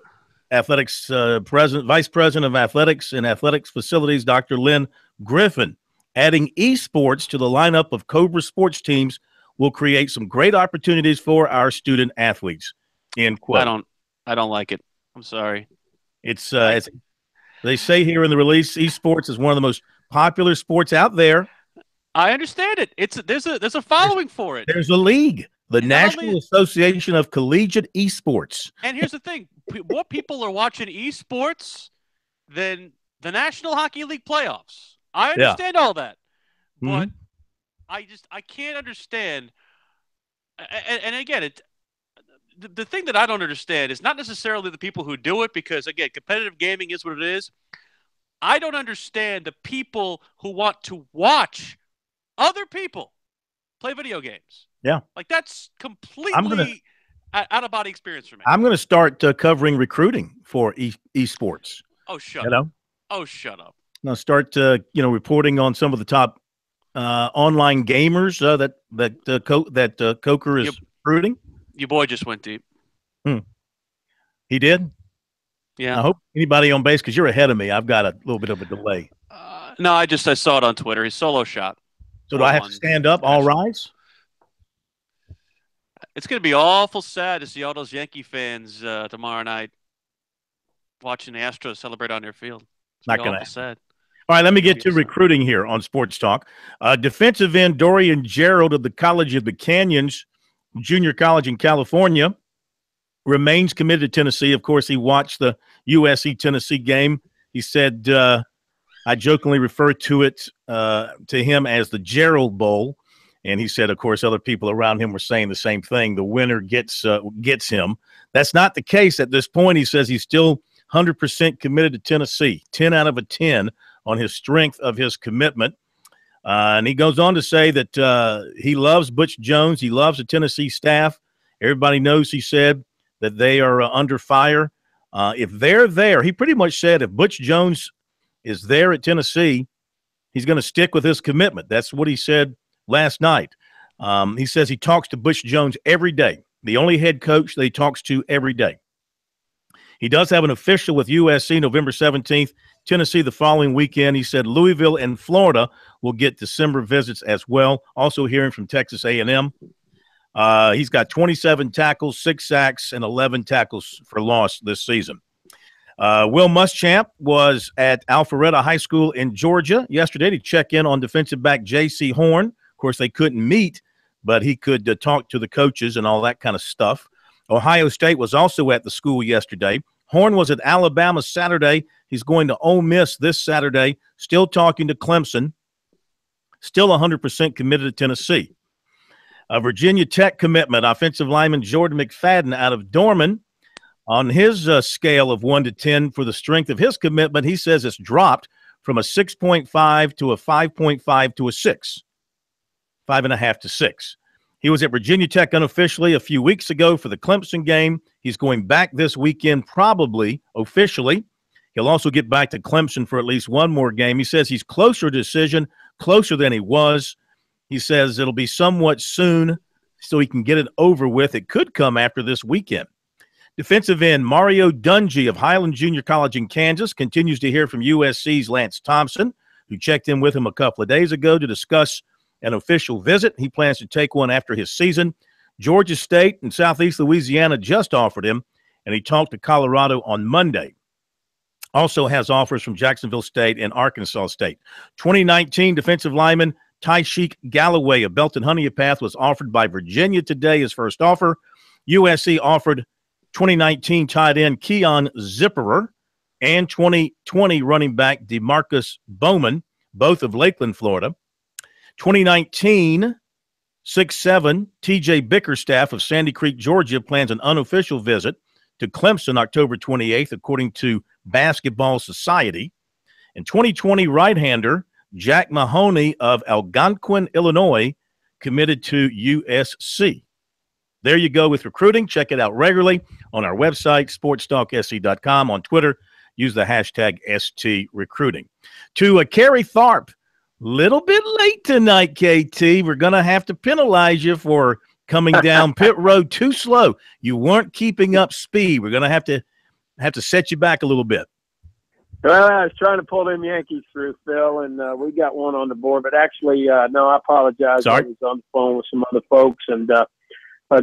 F: athletics vice president of athletics and athletics facilities, Dr. Lynn Griffin. Adding esports to the lineup of Cobra sports teams will create some great opportunities for our student athletes. End quote.
A: I don't like it. I'm sorry.
F: It's they say here in the release, esports is one of the most popular sports out there.
A: I understand it. There's a following for it.
F: There's a league, the National Association of Collegiate Esports.
A: And here's the thing: more people are watching esports than the National Hockey League playoffs. I understand all that, but I can't understand. And again, the thing that I don't understand is not necessarily the people who do it, because again, competitive gaming is what it is. I don't understand the people who want to watch other people play video games.
F: Yeah.
A: Like, that's completely out of body experience for me.
F: I'm going to start covering recruiting for esports.
A: Oh, shut up. Oh, shut up.
F: I'll start reporting on some of the top online gamers that Coker is recruiting.
A: Your boy just went deep.
F: He did?
A: Yeah.
F: I hope anybody on base, because you're ahead of me. I've got a little bit of a delay.
A: No, I saw it on Twitter. His solo shot.
F: So do I have to stand up? All rise?
A: It's going to be awful sad to see all those Yankee fans tomorrow night watching the Astros celebrate on their field. It's
F: not going to
A: happen. Sad.
F: All right, let me get to recruiting here on Sports Talk. Defensive end Dorian Gerald of the College of the Canyons, junior college in California, remains committed to Tennessee. Of course, he watched the USC-Tennessee game. He said, I jokingly referred to him as the Gerald Bowl. And he said, of course, other people around him were saying the same thing. The winner gets him. That's not the case at this point. He says he's still 100% committed to Tennessee, 10 out of 10 on his strength of his commitment. And he goes on to say that he loves Butch Jones. He loves the Tennessee staff. Everybody knows, he said, that they are under fire. If they're there, he pretty much said if Butch Jones is there at Tennessee, he's going to stick with his commitment. That's what he said last night. He says he talks to Butch Jones every day, the only head coach that he talks to every day. He does have an official with USC November 17th, Tennessee the following weekend. He said Louisville and Florida will get December visits as well. Also hearing from Texas A&M. He's got 27 tackles, 6 sacks, and 11 tackles for loss this season. Will Muschamp was at Alpharetta High School in Georgia yesterday to check in on defensive back J.C. Horn. Of course, they couldn't meet, but he could talk to the coaches and all that kind of stuff. Ohio State was also at the school yesterday. Horn was at Alabama Saturday. He's going to Ole Miss this Saturday, still talking to Clemson, still 100% committed to Tennessee. A Virginia Tech commitment, offensive lineman Jordan McFadden out of Dorman. On his scale of 1 to 10 for the strength of his commitment, he says it's dropped from a 6.5 to a 5.5 to a 6, 5.5 to 6. He was at Virginia Tech unofficially a few weeks ago for the Clemson game. He's going back this weekend, probably officially. He'll also get back to Clemson for at least one more game. He says he's closer to decision, closer than he was. He says it'll be somewhat soon so he can get it over with. It could come after this weekend. Defensive end Mario Dungy of Highland Junior College in Kansas continues to hear from USC's Lance Thompson, who checked in with him a couple of days ago to discuss an official visit. He plans to take one after his season. Georgia State and Southeast Louisiana just offered him, and he talked to Colorado on Monday. Also has offers from Jacksonville State and Arkansas State. 2019 defensive lineman Tyshik Galloway of Belton Honeypath was offered by Virginia today, his first offer. USC offered 2019 tight end Keon Zipperer and 2020 running back DeMarcus Bowman, both of Lakeland, Florida. 2019 6'7" TJ Bickerstaff of Sandy Creek, Georgia, plans an unofficial visit to Clemson October 28th, according to Basketball Society. And 2020 right-hander Jack Mahoney of Algonquin, Illinois, committed to USC. There you go with recruiting. Check it out regularly on our website, SportsTalkSC.com. On Twitter, use the hashtag STRecruiting. To Kerry Tharp, little bit late tonight, KT. We're going to have to penalize you for coming down pit road too slow. You weren't keeping up speed. We're going to have to set you back a little bit.
K: Well, I was trying to pull them Yankees through, Phil, and we got one on the board. But actually, no, I apologize.
F: Sorry.
K: I was on the phone with some other folks, and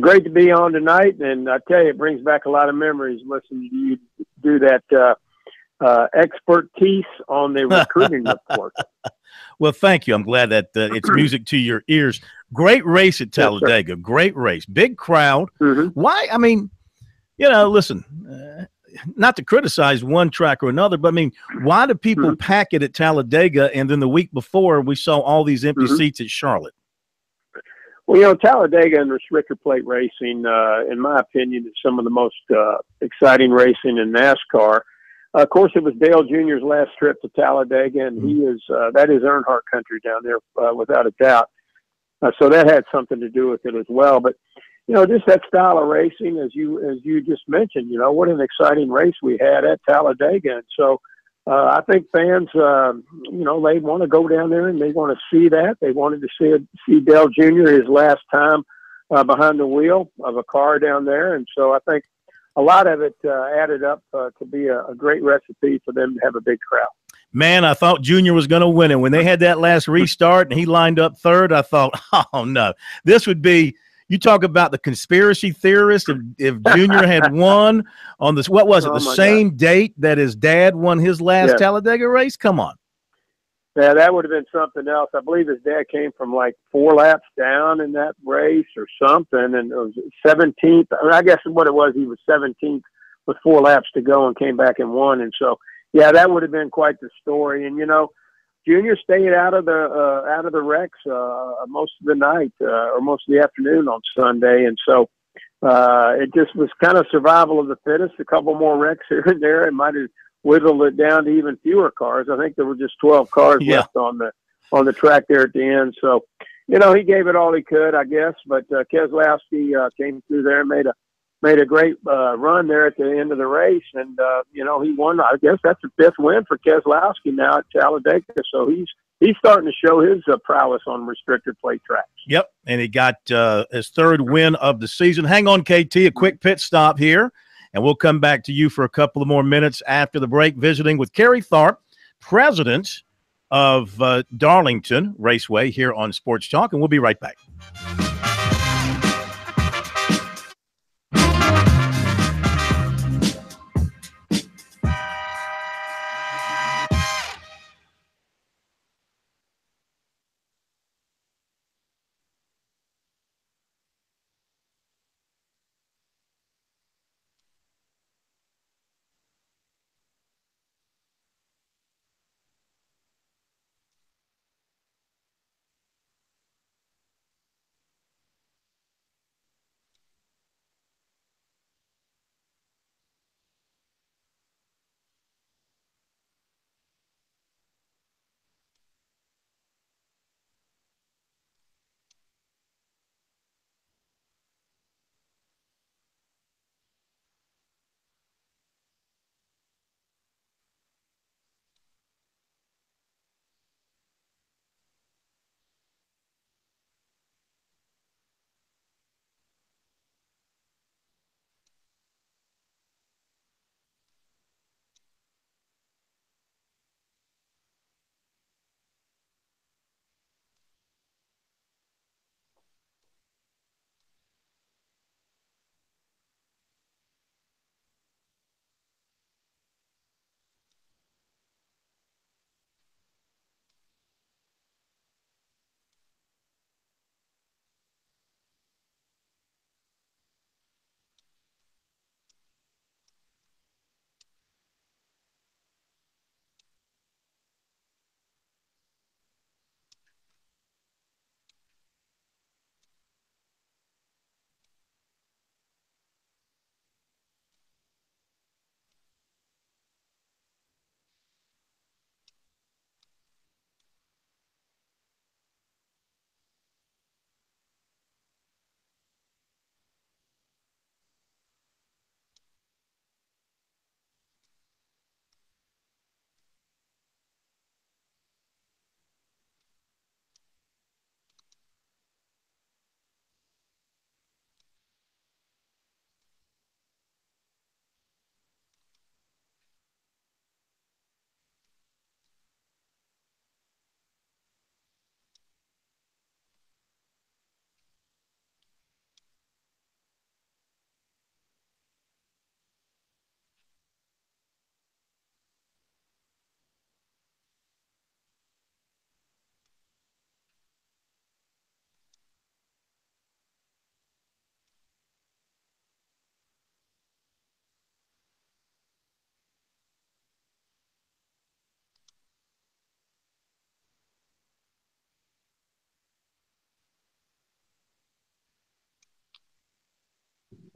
K: great to be on tonight. And I tell you, it brings back a lot of memories listening to you do that expertise on the recruiting report.
F: Well, thank you. I'm glad that it's music to your ears. Great race at Talladega. Yes, great race. Big crowd. Mm-hmm. Why? I mean, listen, not to criticize one track or another, but I mean, why do people pack it at Talladega and then the week before we saw all these empty seats at Charlotte?
K: Well, Talladega and restrictor plate racing, in my opinion, is some of the most exciting racing in NASCAR. Of course, it was Dale Jr.'s last trip to Talladega, and he is that is Earnhardt country down there, without a doubt. So that had something to do with it as well. But just that style of racing, as you just mentioned, what an exciting race we had at Talladega. And so I think fans, they want to go down there and they want to see that. They wanted to see Dale Jr. his last time behind the wheel of a car down there. And so I think a lot of it added up to be a great recipe for them to have a big crowd.
F: Man, I thought Junior was going to win it. When they had that last restart and he lined up third, I thought, oh, no. This would be – you talk about the conspiracy theorist. If Junior had won on this, what was it, the same date that his dad won his last Talladega race? Come on.
K: Yeah, that would have been something else. I believe his dad came from like 4 laps down in that race or something, and it was 17th. I guess what it was, he was 17th with 4 laps to go and came back and won. And so, yeah, that would have been quite the story. And, Junior stayed out of the wrecks most of the night or most of the afternoon on Sunday, and so it just was kind of survival of the fittest. A couple more wrecks here and there, it might have whittled it down to even fewer cars. I think there were just 12 cars left on the track there at the end. So, he gave it all he could, I guess. But Keselowski came through there and made a great run there at the end of the race. And, he won. I guess that's the 5th win for Keselowski now at Talladega. So he's starting to show his prowess on restricted plate tracks.
F: Yep, and he got his 3rd win of the season. Hang on, KT, a quick pit stop here, and we'll come back to you for a couple of more minutes after the break, visiting with Kerry Tharp, president of Darlington Raceway here on Sports Talk, and we'll be right back.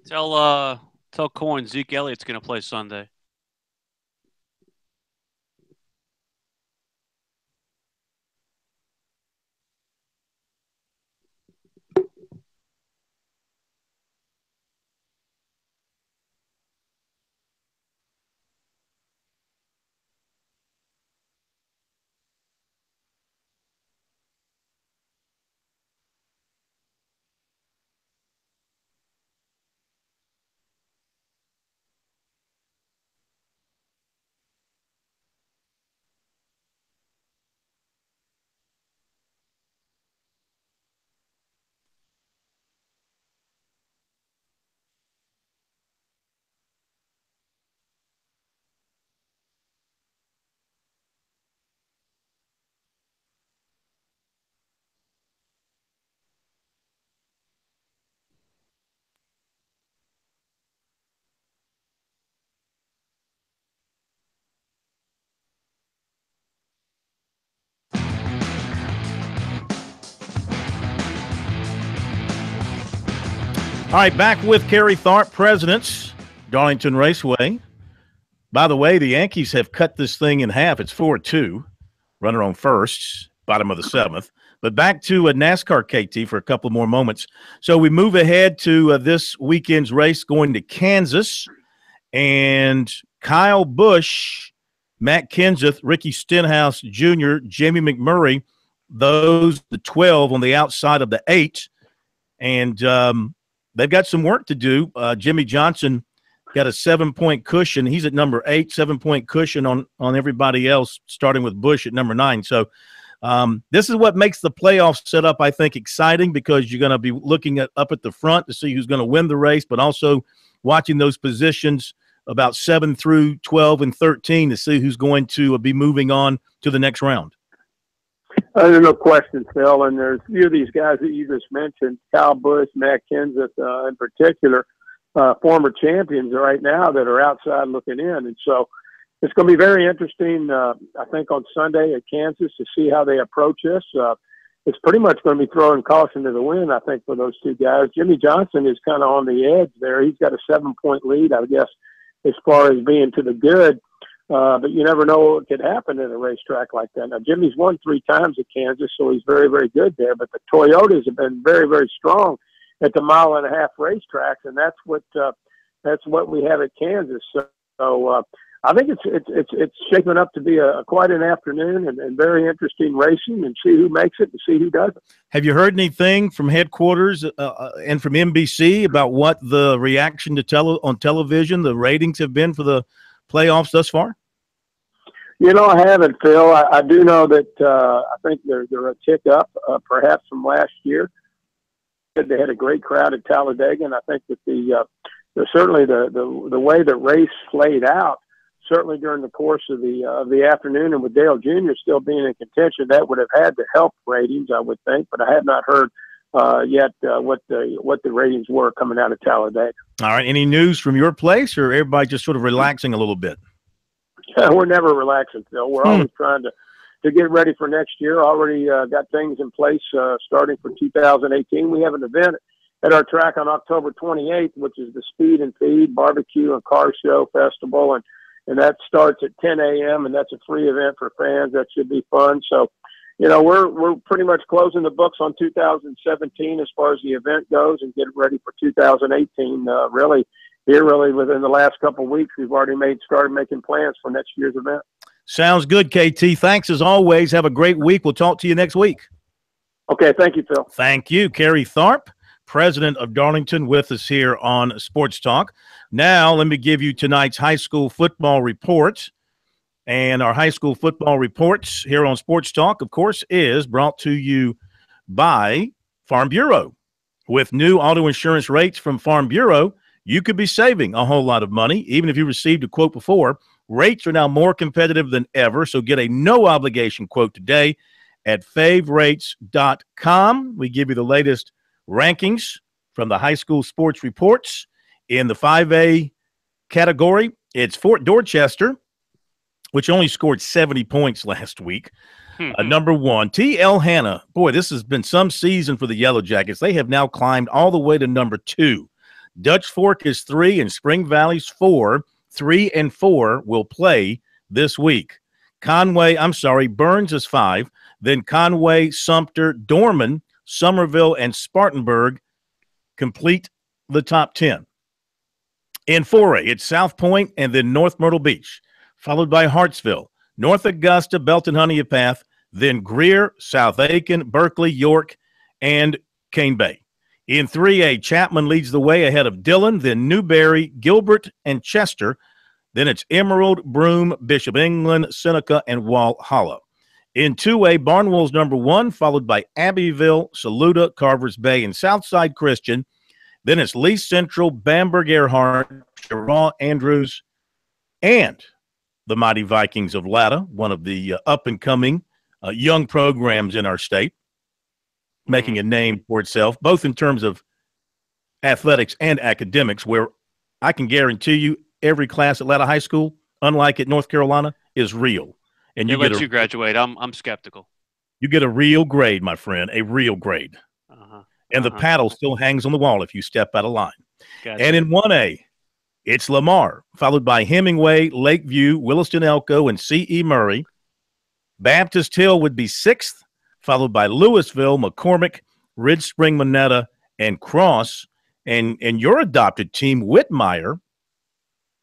A: Tell Coin Zeke Elliott's going to play Sunday.
F: All right, back with Kerry Tharp, presidents, Darlington Raceway. By the way, the Yankees have cut this thing in half. It's 4-2. Runner on first, bottom of the seventh. But back to NASCAR, KT, for a couple more moments. So we move ahead to this weekend's race going to Kansas. And Kyle Busch, Matt Kenseth, Ricky Stenhouse Jr., Jamie McMurray, those the 12 on the outside of the 8. And they've got some work to do. Jimmy Johnson got a 7-point cushion. He's at number 8, 7-point cushion on everybody else, starting with Busch at number 9. So this is what makes the playoff setup, I think, exciting, because you're going to be looking up at the front to see who's going to win the race, but also watching those positions about 7 through 12 and 13 to see who's going to be moving on to the next round.
K: There's no question, Phil. And there's a few of these guys that you just mentioned, Kyle Busch, Matt Kenseth in particular, former champions right now that are outside looking in. And so it's going to be very interesting, I think, on Sunday at Kansas to see how they approach this. It's pretty much going to be throwing caution to the wind, I think, for those two guys. Jimmy Johnson is kind of on the edge there. He's got a 7-point lead, I guess, as far as being to the good. But you never know what could happen at a racetrack like that. Now, Jimmy's won 3 times at Kansas, so he's very, very good there. But the Toyotas have been very, very strong at the mile-and-a-half racetracks, and that's what we have at Kansas. So I think it's shaping up to be quite an afternoon and very interesting racing, and see who makes it and see who doesn't.
F: Have you heard anything from headquarters and from NBC about what the reaction to on television, the ratings have been for the playoffs thus far?
K: You know, I haven't, Phil. I do know that I think they're a tick up, perhaps from last year. They had a great crowd at Talladega, and I think that certainly the way the race played out, certainly during the course of the afternoon, and with Dale Jr. still being in contention, that would have had to help ratings, I would think. But I have not heard yet what the ratings were coming out of Talladega.
F: All right. Any news from your place, or everybody just sort of relaxing a little bit?
K: We're never relaxing, Phil. We're always trying to get ready for next year. Already got things in place starting for 2018. We have an event at our track on October 28th, which is the Speed and Feed Barbecue and Car Show Festival, and that starts at 10 a.m., and that's a free event for fans. That should be fun. So, you know, we're pretty much closing the books on 2017 as far as the event goes, and get ready for 2018. Really within the last couple of weeks, we've already started making plans for next year's event.
F: Sounds good, KT. Thanks as always. Have a great week. We'll talk to you next week.
K: Okay, thank you, Phil.
F: Thank you, Kerry Tharp, president of Darlington, with us here on Sports Talk. Now, let me give you tonight's high school football report. And our high school football reports here on Sports Talk, of course, is brought to you by Farm Bureau. With new auto insurance rates from Farm Bureau, you could be saving a whole lot of money. Even if you received a quote before, rates are now more competitive than ever. So get a no-obligation quote today at favrates.com. We give you the latest rankings from the high school sports reports. In the 5A category, it's Fort Dorchester, which only scored 70 points last week. Number 1, T.L. Hanna. Boy, this has been some season for the Yellow Jackets. They have now climbed all the way to number 2. Dutch Fork is 3, and Spring Valley's 4. 3 and 4 will play this week. Burns is 5. Then Conway, Sumter, Dorman, Somerville, and Spartanburg complete the top 10. In 4A, it's South Point and then North Myrtle Beach, followed by Hartsville, North Augusta, Belton Honeypath, then Greer, South Aiken, Berkeley, York, and Cane Bay. In 3A, Chapman leads the way ahead of Dillon, then Newberry, Gilbert, and Chester. Then it's Emerald, Broome, Bishop England, Seneca, and Walhalla. In 2A, Barnwell's number 1, followed by Abbeville, Saluda, Carvers Bay, and Southside Christian. Then it's Lee Central, Bamberg Earhart, Cheraw Andrews, and the Mighty Vikings of Latta, one of the up-and-coming young programs in our state, making a name for itself, both in terms of athletics and academics, where I can guarantee you every class at Latta High School, unlike at North Carolina, is real. And
A: you let you graduate. I'm skeptical.
F: You get a real grade, my friend, a real grade. And the paddle still hangs on the wall if you step out of line. Gotcha. And in 1A, it's Lamar, followed by Hemingway, Lakeview, Williston Elko, and C.E. Murray. Baptist Hill would be 6th, followed by Louisville, McCormick, Ridge Spring, Monetta, and Cross. And your adopted team, Whitmire,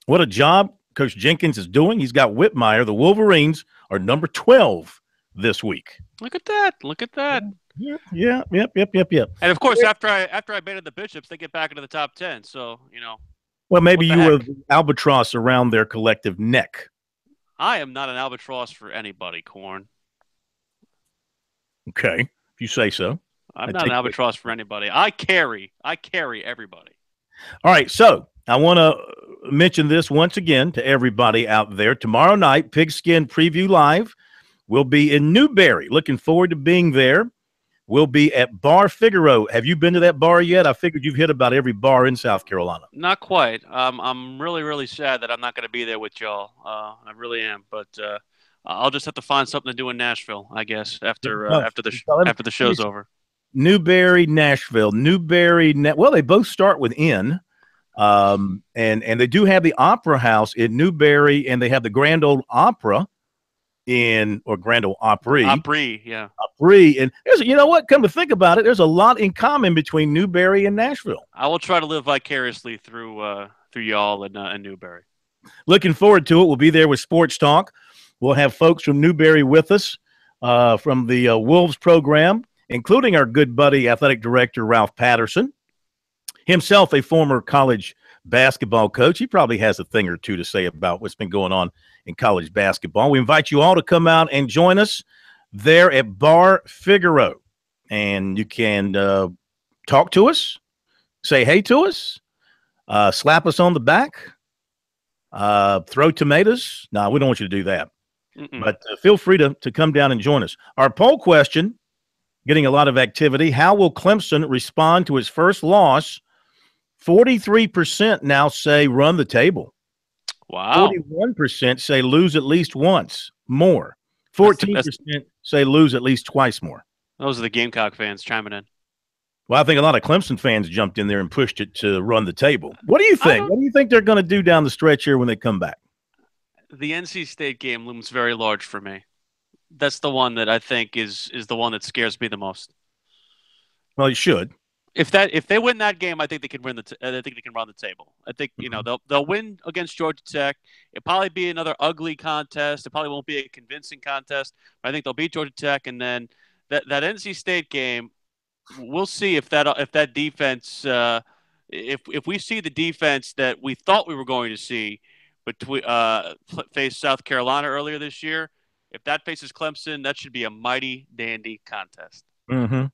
F: what a job Coach Jenkins is doing. He's got Whitmire. The Wolverines are number 12 this week.
A: Look at that. Look at that.
F: Yeah. Yep.
A: And, of course, after I baited the Bishops, they get back into the top 10. So,
F: Well, maybe you were the albatross around their collective neck.
A: I am not an albatross for anybody, Corn.
F: Okay, if you say so.
A: I'm not an albatross for anybody. I carry everybody.
F: All right, so I want to mention this once again to everybody out there. Tomorrow night, Pigskin Preview Live will be in Newberry. Looking forward to being there. We'll be at Bar Figaro. Have you been to that bar yet? I figured you've hit about every bar in South Carolina.
A: Not quite. I'm really, really sad that I'm not going to be there with y'all. I really am. But I'll just have to find something to do in Nashville, I guess, after the show's over.
F: Newberry, Nashville. Well, they both start with N. And they do have the Opera House in Newberry, and they have the Grand Ole Opera Grand Ole Opry.
A: Opry, yeah.
F: Opry. And you know what? Come to think about it, there's a lot in common between Newberry and Nashville.
A: I will try to live vicariously through y'all and Newberry.
F: Looking forward to it. We'll be there with Sports Talk. We'll have folks from Newberry with us from the Wolves program, including our good buddy, athletic director Ralph Patterson, himself a former college basketball coach. He probably has a thing or two to say about what's been going on in college basketball. We invite you all to come out and join us there at Bar Figaro. And you can talk to us, say hey to us, slap us on the back, throw tomatoes. No, we don't want you to do that. But feel free to come down and join us. Our poll question, getting a lot of activity. How will Clemson respond to its first loss? 43% now say run the table.
A: Wow.
F: 41% say lose at least once more. 14% say lose at least twice more.
A: Those are the Gamecock fans chiming in.
F: Well, I think a lot of Clemson fans jumped in there and pushed it to run the table. What do you think? What do you think they're going to do down the stretch here when they come back?
A: The NC State game looms very large for me. That's the one that I think is the one that scares me the most.
F: Well, you should.
A: If they win that game, I think they can win I think they can run the table. I think they'll win against Georgia Tech. It'll probably be another ugly contest. It probably won't be a convincing contest. But I think they'll beat Georgia Tech, and then that NC State game, we'll see if that defense if we see the defense that we thought we were going to see face South Carolina earlier this year. If that faces Clemson, that should be a mighty dandy contest.
F: Mm-hmm.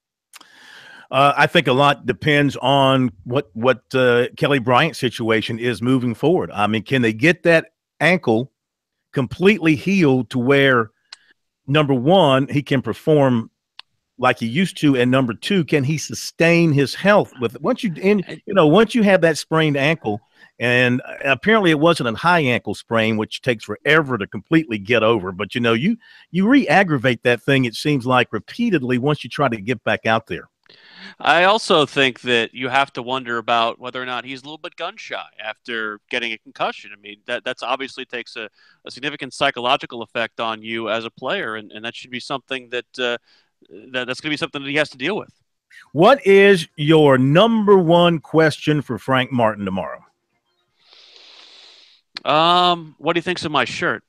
F: I think a lot depends on what Kelly Bryant's situation is moving forward. I mean, can they get that ankle completely healed to where, number one, he can perform like he used to, and number two, can he sustain his health with it? Once you have that sprained ankle, and apparently it wasn't a high ankle sprain, which takes forever to completely get over. But you re-aggravate that thing, it seems like, repeatedly once you try to get back out there.
A: I also think that you have to wonder about whether or not he's a little bit gun shy after getting a concussion. I mean, that's obviously takes a significant psychological effect on you as a player, and that should be something that's going to be something that he has to deal with.
F: What is your number one question for Frank Martin tomorrow?
A: What do you think's in my shirt?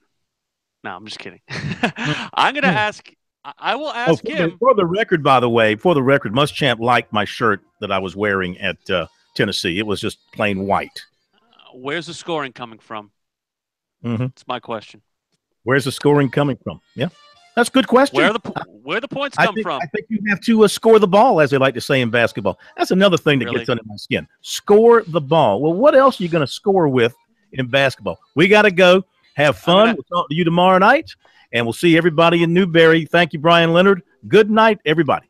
A: No, I'm just kidding. I'm going to ask. I will ask him.
F: For the record, by the way, Muschamp liked my shirt that I was wearing at Tennessee. It was just plain white.
A: Where's the scoring coming from?
F: Mm-hmm.
A: That's my question.
F: Where's the scoring coming from? Yeah, that's a good question.
A: Where the points come from?
F: I think you have to score the ball, as they like to say in basketball. That's another thing that gets under my skin. Score the ball. Well, what else are you going to score with in basketball? We got to go. Have fun. We'll talk to you tomorrow night, and we'll see everybody in Newberry. Thank you, Brian Leonard. Good night, everybody.